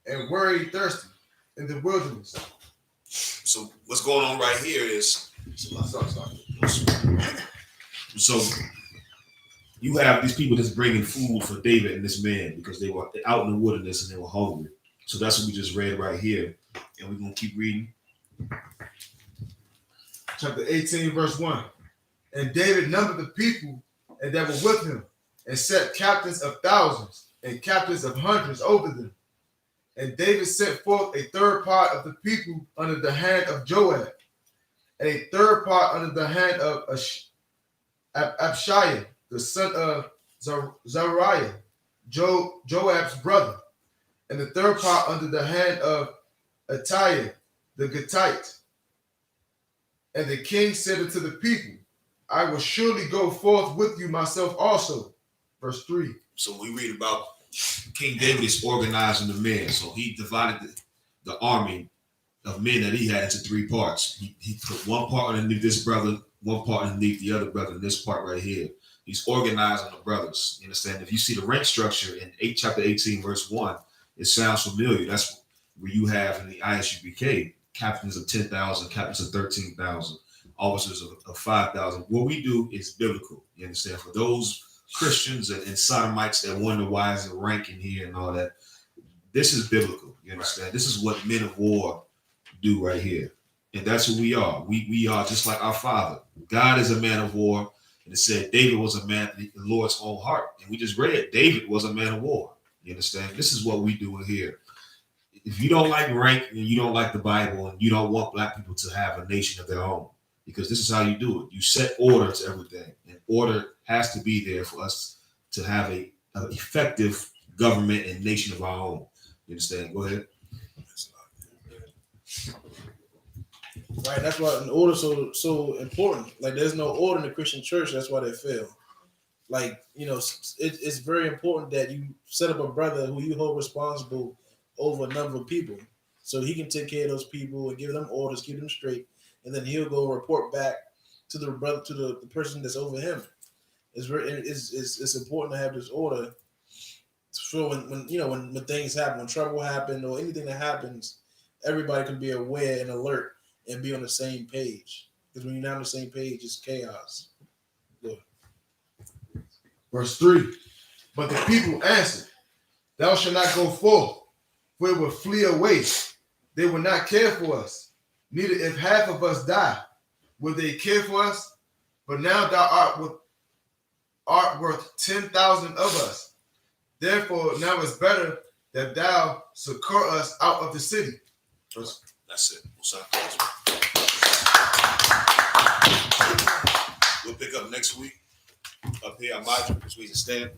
and very thirsty in the wilderness. So what's going on right here is, so you have these people that's bringing food for David and this man because they were out in the wilderness and they were hungry. So that's what we just read right here. And we're going to keep reading. Chapter 18, verse 1. And David numbered the people and that were with him and set captains of thousands and captains of hundreds over them. And David sent forth a third part of the people under the hand of Joab, and a third part under the hand of Abishai, the son of Zeruiah, Joab's brother, and the third part under the hand of Attai, the Gittite. And the king said unto the people, I will surely go forth with you myself also. Verse 3. So we read about King David is organizing the men. So he divided the army of men that he had into 3 parts. He put one part underneath this brother, one part underneath the other brother, and this part right here. He's organizing the brothers. You understand? If you see the rank structure in chapter 18, verse 1, it sounds familiar. That's where you have in the I.S.U.P.K. captains of 10,000, captains of 13,000, officers of 5,000. What we do is biblical. You understand? For those Christians and sodomites that wonder why is the rank in here and all that, this is biblical. You understand? This is what men of war do right here. And that's who we are. We are just like our Father. God is a man of war. And it said David was a man after the Lord's own heart. And we just read David was a man of war. You understand? This is what we do here. If you don't like rank and you don't like the Bible and you don't want black people to have a nation of their own, because this is how you do it. You set order to everything. And order has to be there for us to have an effective government and nation of our own. You understand? Go ahead. Right, that's why an order so important. Like, there's no order in the Christian church. That's why they fail. Like, it's very important that you set up a brother who you hold responsible over a number of people, so he can take care of those people and give them orders, keep them straight, and then he'll go report back to the brother, to the person that's over him. It's important to have this order. So when things happen, when trouble happens or anything that happens, everybody can be aware and alert and be on the same page. Because when you're not on the same page, it's chaos. Good. Verse 3. But the people answered, thou shalt not go forth, for it will flee away. They will not care for us. Neither if half of us die, will they care for us? But now thou art worth 10,000 of us. Therefore, now it's better that thou succor us out of the city. That's it. We'll pick up next week up here on my as we stand.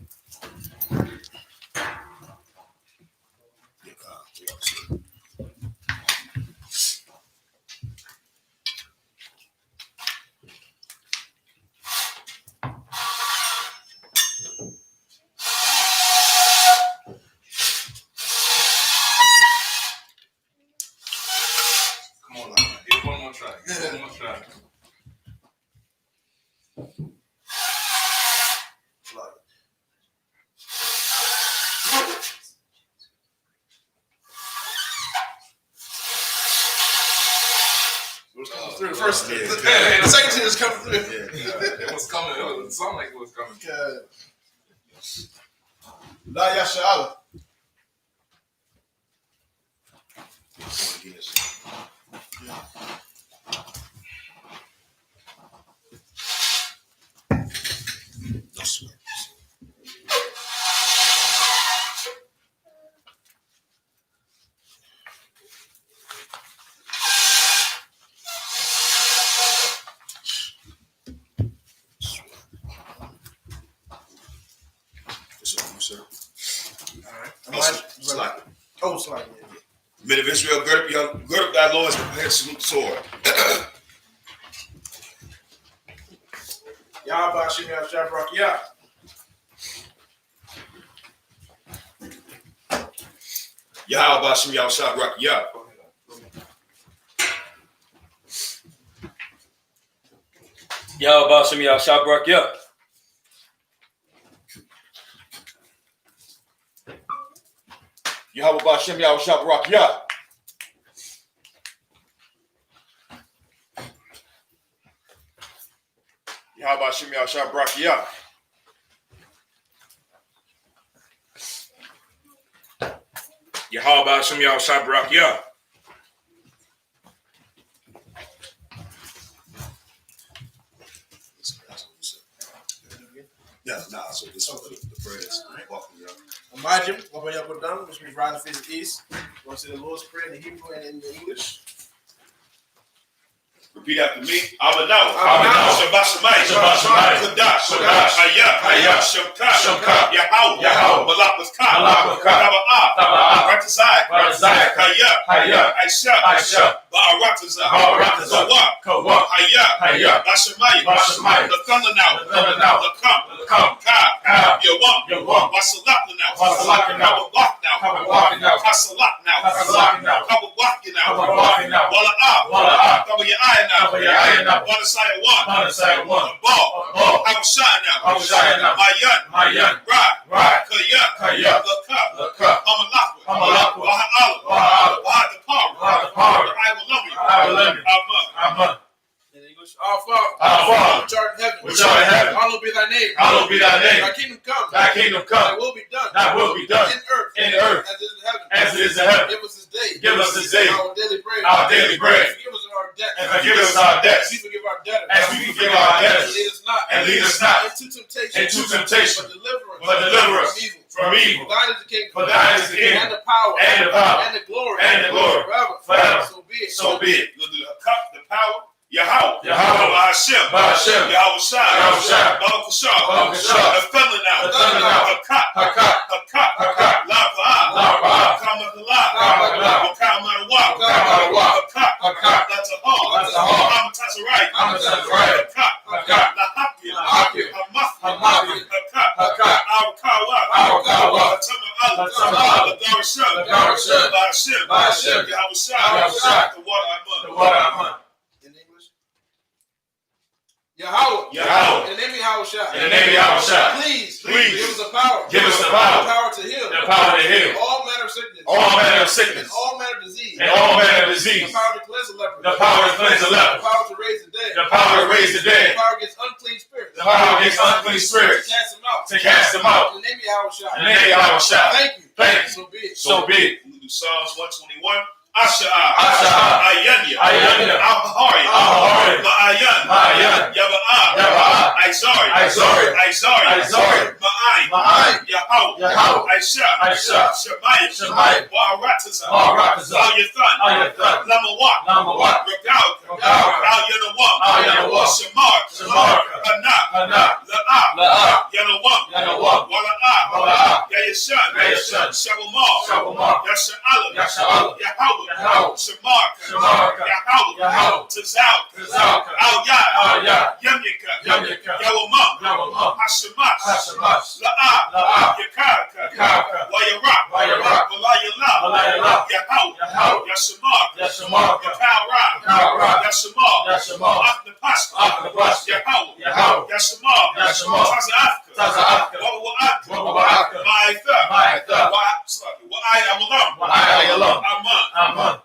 Come on, now. Give one more try. One more try. Through the first, the second team is coming through. It was coming. It sounded like it was coming. YAHANNA. No sweat. Sir. All right. Slide. Men of Israel, gird up thy loins and prepare to salute the sword. Yahweh Shem Yahshua Yah. Yahweh Shem Yahshua Yah. Yahweh Shem Yahshua Yah. Yahweh Bashem Yahshua Barak Yah. Yahweh Bashem Yahshua Barak Yah. Yahweh Bashem Yahshua Barak Yah. So this is the prayers. Welcome, y'all. Imagine, what y'all put down, which means rise and face the east. Want to say the Lord's Prayer in the Hebrew and in the English. Repeat after me. Abanawa. Shabbat Shemayim. Kadash. I.S.U.P.K. Yahawah. Malak-with-Ka. Taba'ah. Ratazai. I.S.U.P.K. Kawak. Bashemayim. The thunder now. The come. Ka. Yawam. Wasalak now. Kabawak now. Kasalak now. Kabawak now. Wala'ah. Kabawak now. Wanasaya one. The ball. I was shy now. Mayan. Right. Kaya. The cup. Hamalakwa. Waha'ala. Waha'ad the I will love you. Amen. In English, Our Father, which art in heaven, hallowed be thy name. Thy kingdom come. Thy will be done. In earth. As it is in heaven. Give us this day. Our daily bread. Forgive us our debts. As we forgive our debtors. And lead us not into temptation. But deliver us from evil. For thine is the kingdom. And the power. And the glory. Forever. So be it. The cup, the power. Yahawah. Hashem. Yahweh Shai. The thunder now. The cup. La'pa'ah. Kamakallah. Kamalawak. The cup. That's a hall. Amatazarite. The cup. Lahapia. Hamafi. The cup. Our Tama'ala. The Darashah. Hashem. Yahweh Shai. The water I'm on. Yahawah. In the name of Yahushua. Please. Give us the power. The power to heal. All manner of sickness. And all manner of disease. The power to cleanse the leper. The power to raise the dead. The power against unclean spirits. To cast them out. In the name of Yahushua. Thank you. So be it. We do Psalms 121. Asha, Ayanya, Al-Bahari, Ma'ayan, Yaba'ah, Aizari, Ma'ayin, Yahawah, Aisha, Shemayim, Wa'arataza, Al-Yathan, Lamawak, Regalka, Al-Yanawam, Shamar, Hana, La'ah, Yanawam, Wala'ah, Yayashan, Shawamal, Yasha'ala, Yahawah, Shamar, Yahawah, Tazal, Al-Yah, Yamyaka, Yawamam, Hashemash, La'ah, Yakaka, Wayarak, Walayala, Yahawah, Yashamar, Yakara, Yashamar, Aknapashka, Yahawah, Yashamar, Taza'afka, Wawa'aka, Ma'aitha, Wa'ayalam, Aman.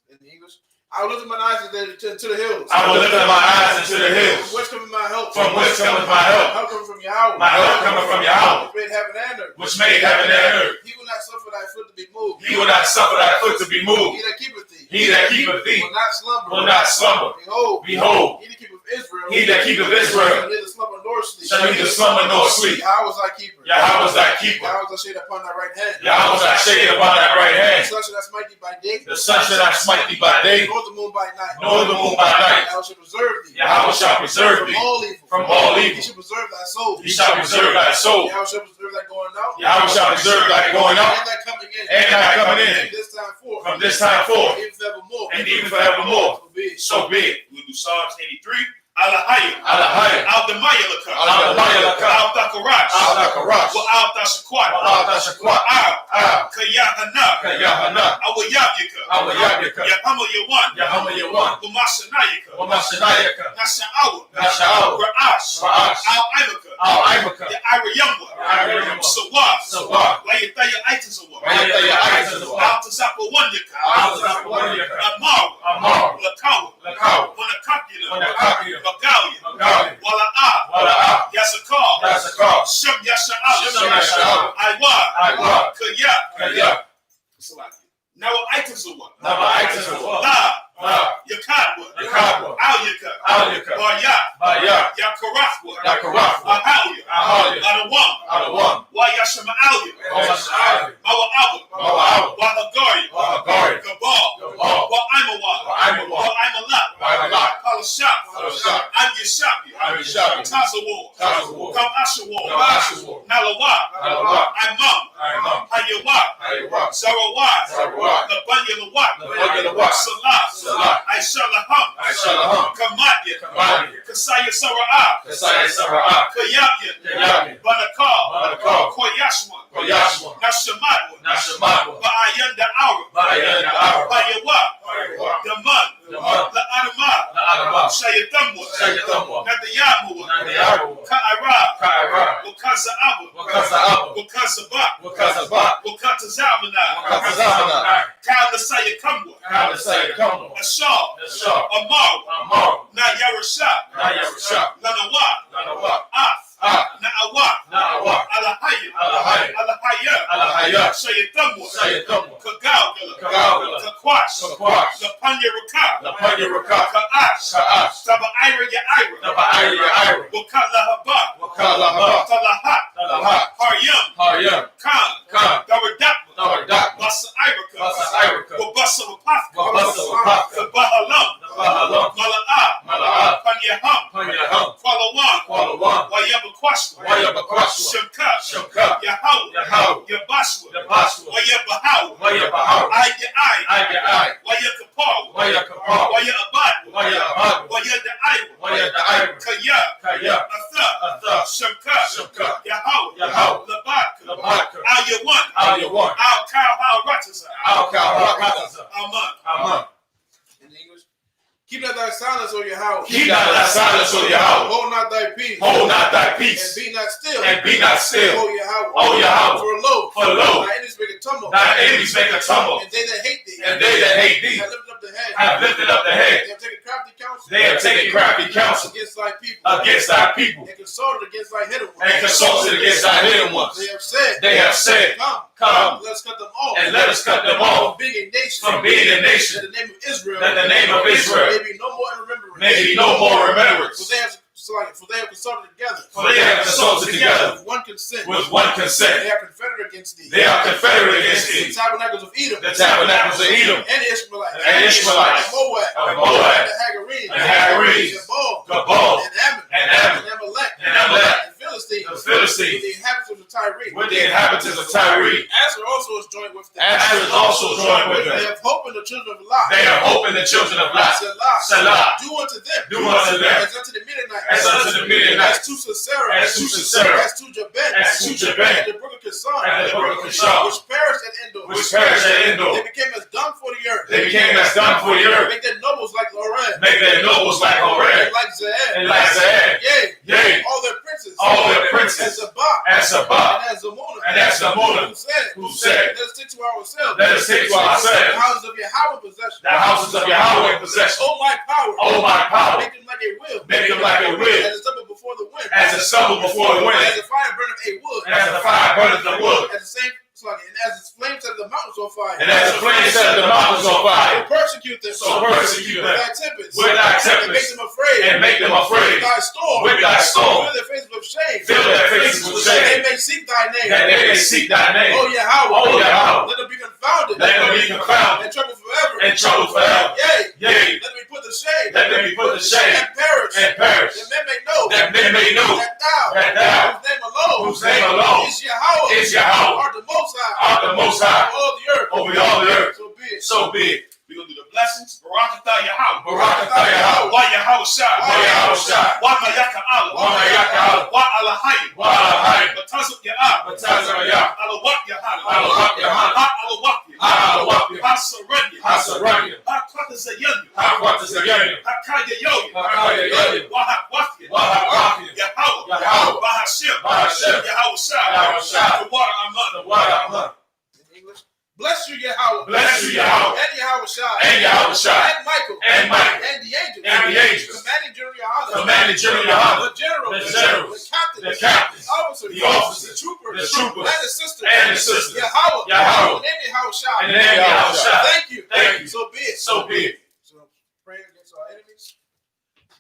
In English, I will lift my eyes to the hills. From whence cometh my help? Help coming from Yahweh. My help coming from Yahweh. Which made heaven and earth. He will not suffer thy foot to be moved. He that keepeth thee. Will not slumber. Behold. He that keepeth Israel. Shall neither slumber nor sleep. Yahweh is thy keeper. Yahweh is thy shade upon thy right hand. The sun shall not smite thee by day. Nor the moon by night. Yahweh shall preserve thee. From all evil. He shall preserve thy soul. Yahweh shall preserve thy going out. And thy coming in. From this time forth. And even forevermore. So be it. We'll do Psalms 83. Alahaya, Al-Damayalaka, Al-Dakarash, Al-Dashakwat, Yahanna, Al-Yabyaka, Yahama Umashanayaka, Nasha'awa, Ra'ash, Al-Imaka, Irayumwa, Sawab, Layataya Aitazawa, Al-Tazapa Wanyaka, Amar, Lakawa, Wanakakina, Magalia, Wala'ah, Yasakar, Shem Yasha'al, Iwa, Kaya. Now Aitazawa, Yakadwa, Al-Yaka, Baya, Yakarathwa, Ahalia, Adawam, Wayashama'alia, Mawa'awa, Wahagari, Gabal, Wa'aimawa, I.S.U.P.K. Tazawar. Come Ashawar. Nalawat. Imam. Hayawat. Zarawat. Nabanyalawat. Salah. I.S.H.A.L.A.M. Kamadya. Kasaya Sara'ah. Kayabya. Banakal. Koyashwan. Nashamadwa. Ba'ayanda Aura. Bayawat. Daman. La'anamah. Shayatamwa. Nadayamu. Ka'ara. Wakaza'aba. Wakazabak. Wakatazamana. Kalasaya Kamwa. Ashar. Amar. Nayarashak. Lanawat. Na'awat. Alahaya. Shayatamwa. Kagalgala. Kakwash. Lapanya. Ka'ash. Tabaira Ya'ira. Wakalahabat. Talahat. Haryam. Khan. Dawadatma. Basa'iraka. Wabasawapaka. Kabahalam. Mala'ah. Panyaham. Kwalawan. Wayabakwashwa. Shamka. Yahawah. Yabashwa. Wayabahawa. Ayai. Wayakapawa. Wayabadwa. Wayada'ira. Kaya. Atha. Shamka. Yahawah. Labaka. Al-Yawan. Al-Kal-Hal-Rataza. Aman. In English. Keep not thy silence, O Yahweh. Hold not thy peace. peace. And be not still. O Yahweh. For lo. Thy enemies make a tumble. And they that hate thee. Have lifted up the head. They have taken crafty counsel. Against thy people. And consulted against thy hidden ones. They have said. Come. Let us cut them off. From being a nation. That the name of Israel. Maybe no more remembrance. For they have consulted together. With one consent. They are confederate against thee. The tabernacles of Edom. And the Ishmaelites. And Moab. And the Hagarenes. Gabal. And Ammon. And Amalek. And Philistines. With the inhabitants of Tyre. Asher also is joined with them. They have hope in the children of Lot. Selah. Do unto them. As unto the Midianites. As to Sisera. As to Jabin. And the brook of Kishon. Which perished at Endor. They became as dung for the earth. Make their nobles like Loren. And like Ze'ed. Yea. All their princes. As Zabak. And as Zamona. Who said, let us take to ourselves. The houses of Yahweh in possession. Oh my power. Make them like a wheel. As a stumble before the wind. As a fire burneth the wood. And as its flames set the mountains on fire. So persecute them. With thy tempest. And make them afraid. With thy storm. Fill their faces with shame. They may seek thy name. Oh Yahweh. Let them be confounded. And trouble forever. Yea. Let them be put to shame. And perish. That men may know. That thou. Whose name alone. Is Yahweh. Art the Most High. Over all the earth. So be it. We're going to do the blessings. Barakatah Yahweh. Wa Yahweh Shai. Wa Mayaka Allah. Wa Alahayim. Batazuk Ya'ah. Alawak Yahanna. Alawak. Hasaranya. Hakwatazayanyu. Hakayayoyu. Wahakwathya. Yahweh. Bahashim. Yahweh Shai. The water Aman. In English. Bless you, Yahweh. And Yahweh Shai. And Michael. And the angels. Commanding General Yahanna. The general. The captains. The officers. The troopers. And the sisters. Yahweh. And Yahweh Shai. Thank you. So be it. So pray against our enemies.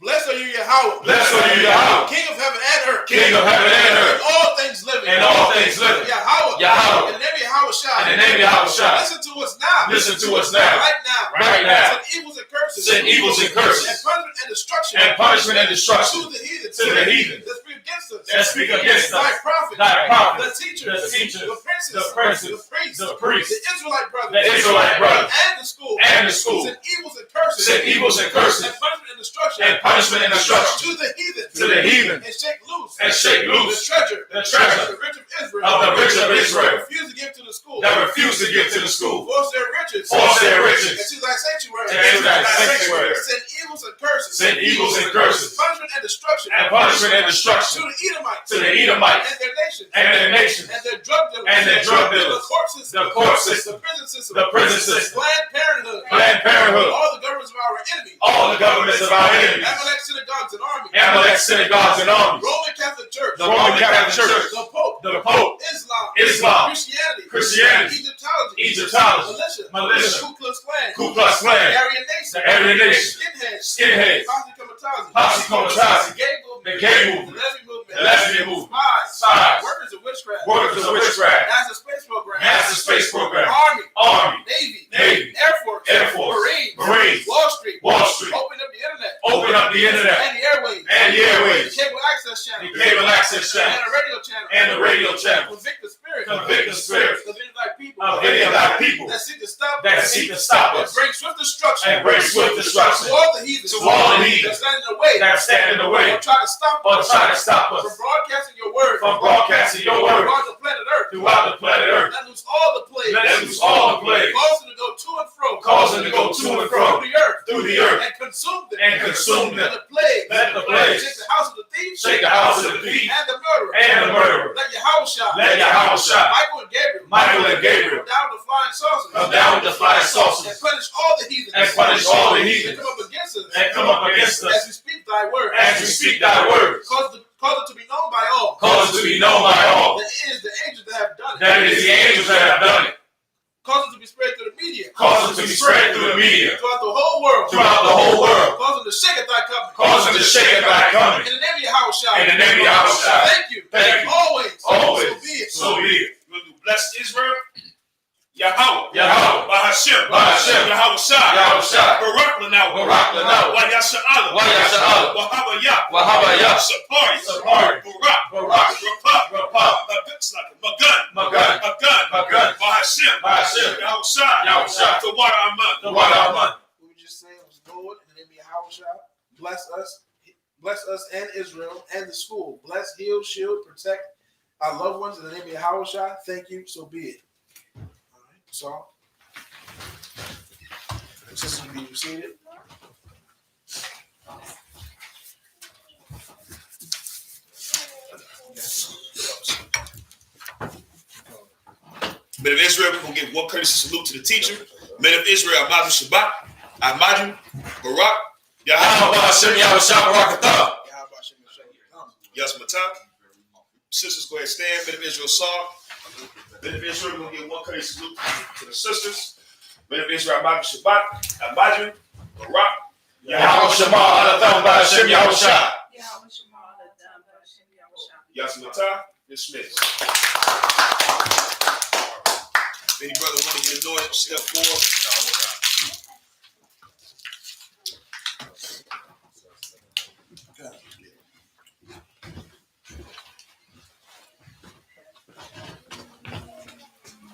Blessed are you, Yahweh. Blessed are you, Yahweh. King of heaven and earth. King of heaven and earth. And all things living. And all things living. Yahweh. Yahweh. In the name of Yahweh Shai. In the name of Yahweh Shai. Listen to us now. Listen to us now. Right now. Right now. Send evils and curses. Send evils and curses. And punishment and destruction. And punishment and destruction. To the heathen. To the heathen. That speak against us. That speak against us. Thy prophet. Thy prophet. The teachers. The teachers. The princes. The princes. The priests. The priests. The Israelite brothers. The Israelite brothers. And the school. And the school. Send evils and curses. Send evils and curses. And punishment and destruction. And punishment and destruction. To the heathen. To the heathen. And shake loose. And shake loose. The treasure. The treasure. Of the rich of Israel. Of the rich of Israel. Refuse to give to the school. That refuse to give to the school. Force their riches. Force their riches. And to thy sanctuary. And to thy sanctuary. Send evils and curses. Send evils and curses. Punishment and destruction. And punishment and destruction. To the Edomites. To the Edomites. And their nations. And their nations. And their drug dealers. And their drug dealers. The court system. The court system. The prison system. The prison system. Planned Parenthood. Planned Parenthood. All the governments of our enemies. All the governments of our enemies. Amalek synagogues and armies. Amalek synagogues and armies. Roman Catholic Church. The Roman Catholic Church. The Pope. The Pope. Islam. Christianity. Egyptology. Militia. Ku Klux Klan. Ku Klux Klan. Aryan Nation. The Aryan Nation. Skinheads. Posse Comitazi. The gay movement. The gay movement. The lesbian movement. Spies. Workers of witchcraft. NASA space program. NASA space program. Army. Navy. Air Force. Marines. Wall Street. Open up the internet. And the airwaves. The cable access channel. And the radio channel. Convict the spirit. Of any of thy people. That seek to stop us. And bring swift destruction. To all the heathens. That stand in the way. Or try to stop us. From broadcasting your word. Throughout the planet Earth. Let loose all the plagues. Cause them to go to and fro. Through the earth. And consume them. Let the plagues. Shake the house of the thief. And the murderer. Let Yahweh Shai. Michael and Gabriel. Come down with the flying saucers. And punish all the heathens. And come up against us. As we speak thy word. Cause it to be known by all. That it is the angels that have done it. Cause it to be spread through the media. Throughout the whole world. Cause them to shake at thy coming. In the name of Yahweh Shai. Thank you. Always. So be it. We're going to bless Israel. Yahweh. Bahashim. Yahweh Shai. Barak Lanawa. Wayasha'ala. Wahabaya. Sapari. Barak. Rapah. Magun. Bahashim. Yahweh Shai. The water Aman. We just say, Lord, in the name of Yahweh Shai, bless us and Israel and the school. Bless, heal, shield, protect our loved ones in the name of Yahweh Shai. Thank you. So be it. All right. So, sisters, be seated. Men of Israel, we're going to give one courtesy salute to the teacher. Men of Israel, Ahmadu Shabbat, Ahmadu, Barak, Yes, Matah. Sisters, go ahead and stand. Men of Israel, saw. Men of Israel, we're going to give one courtesy salute to the sisters. Men of Israel, Ahmadu Shabbat, Ahmadu, Barak, Yahweh Shema Adatham Ba'ashem Yahushua. Yes, Matah. Dismissed. Any brother want to get anointed, step forward.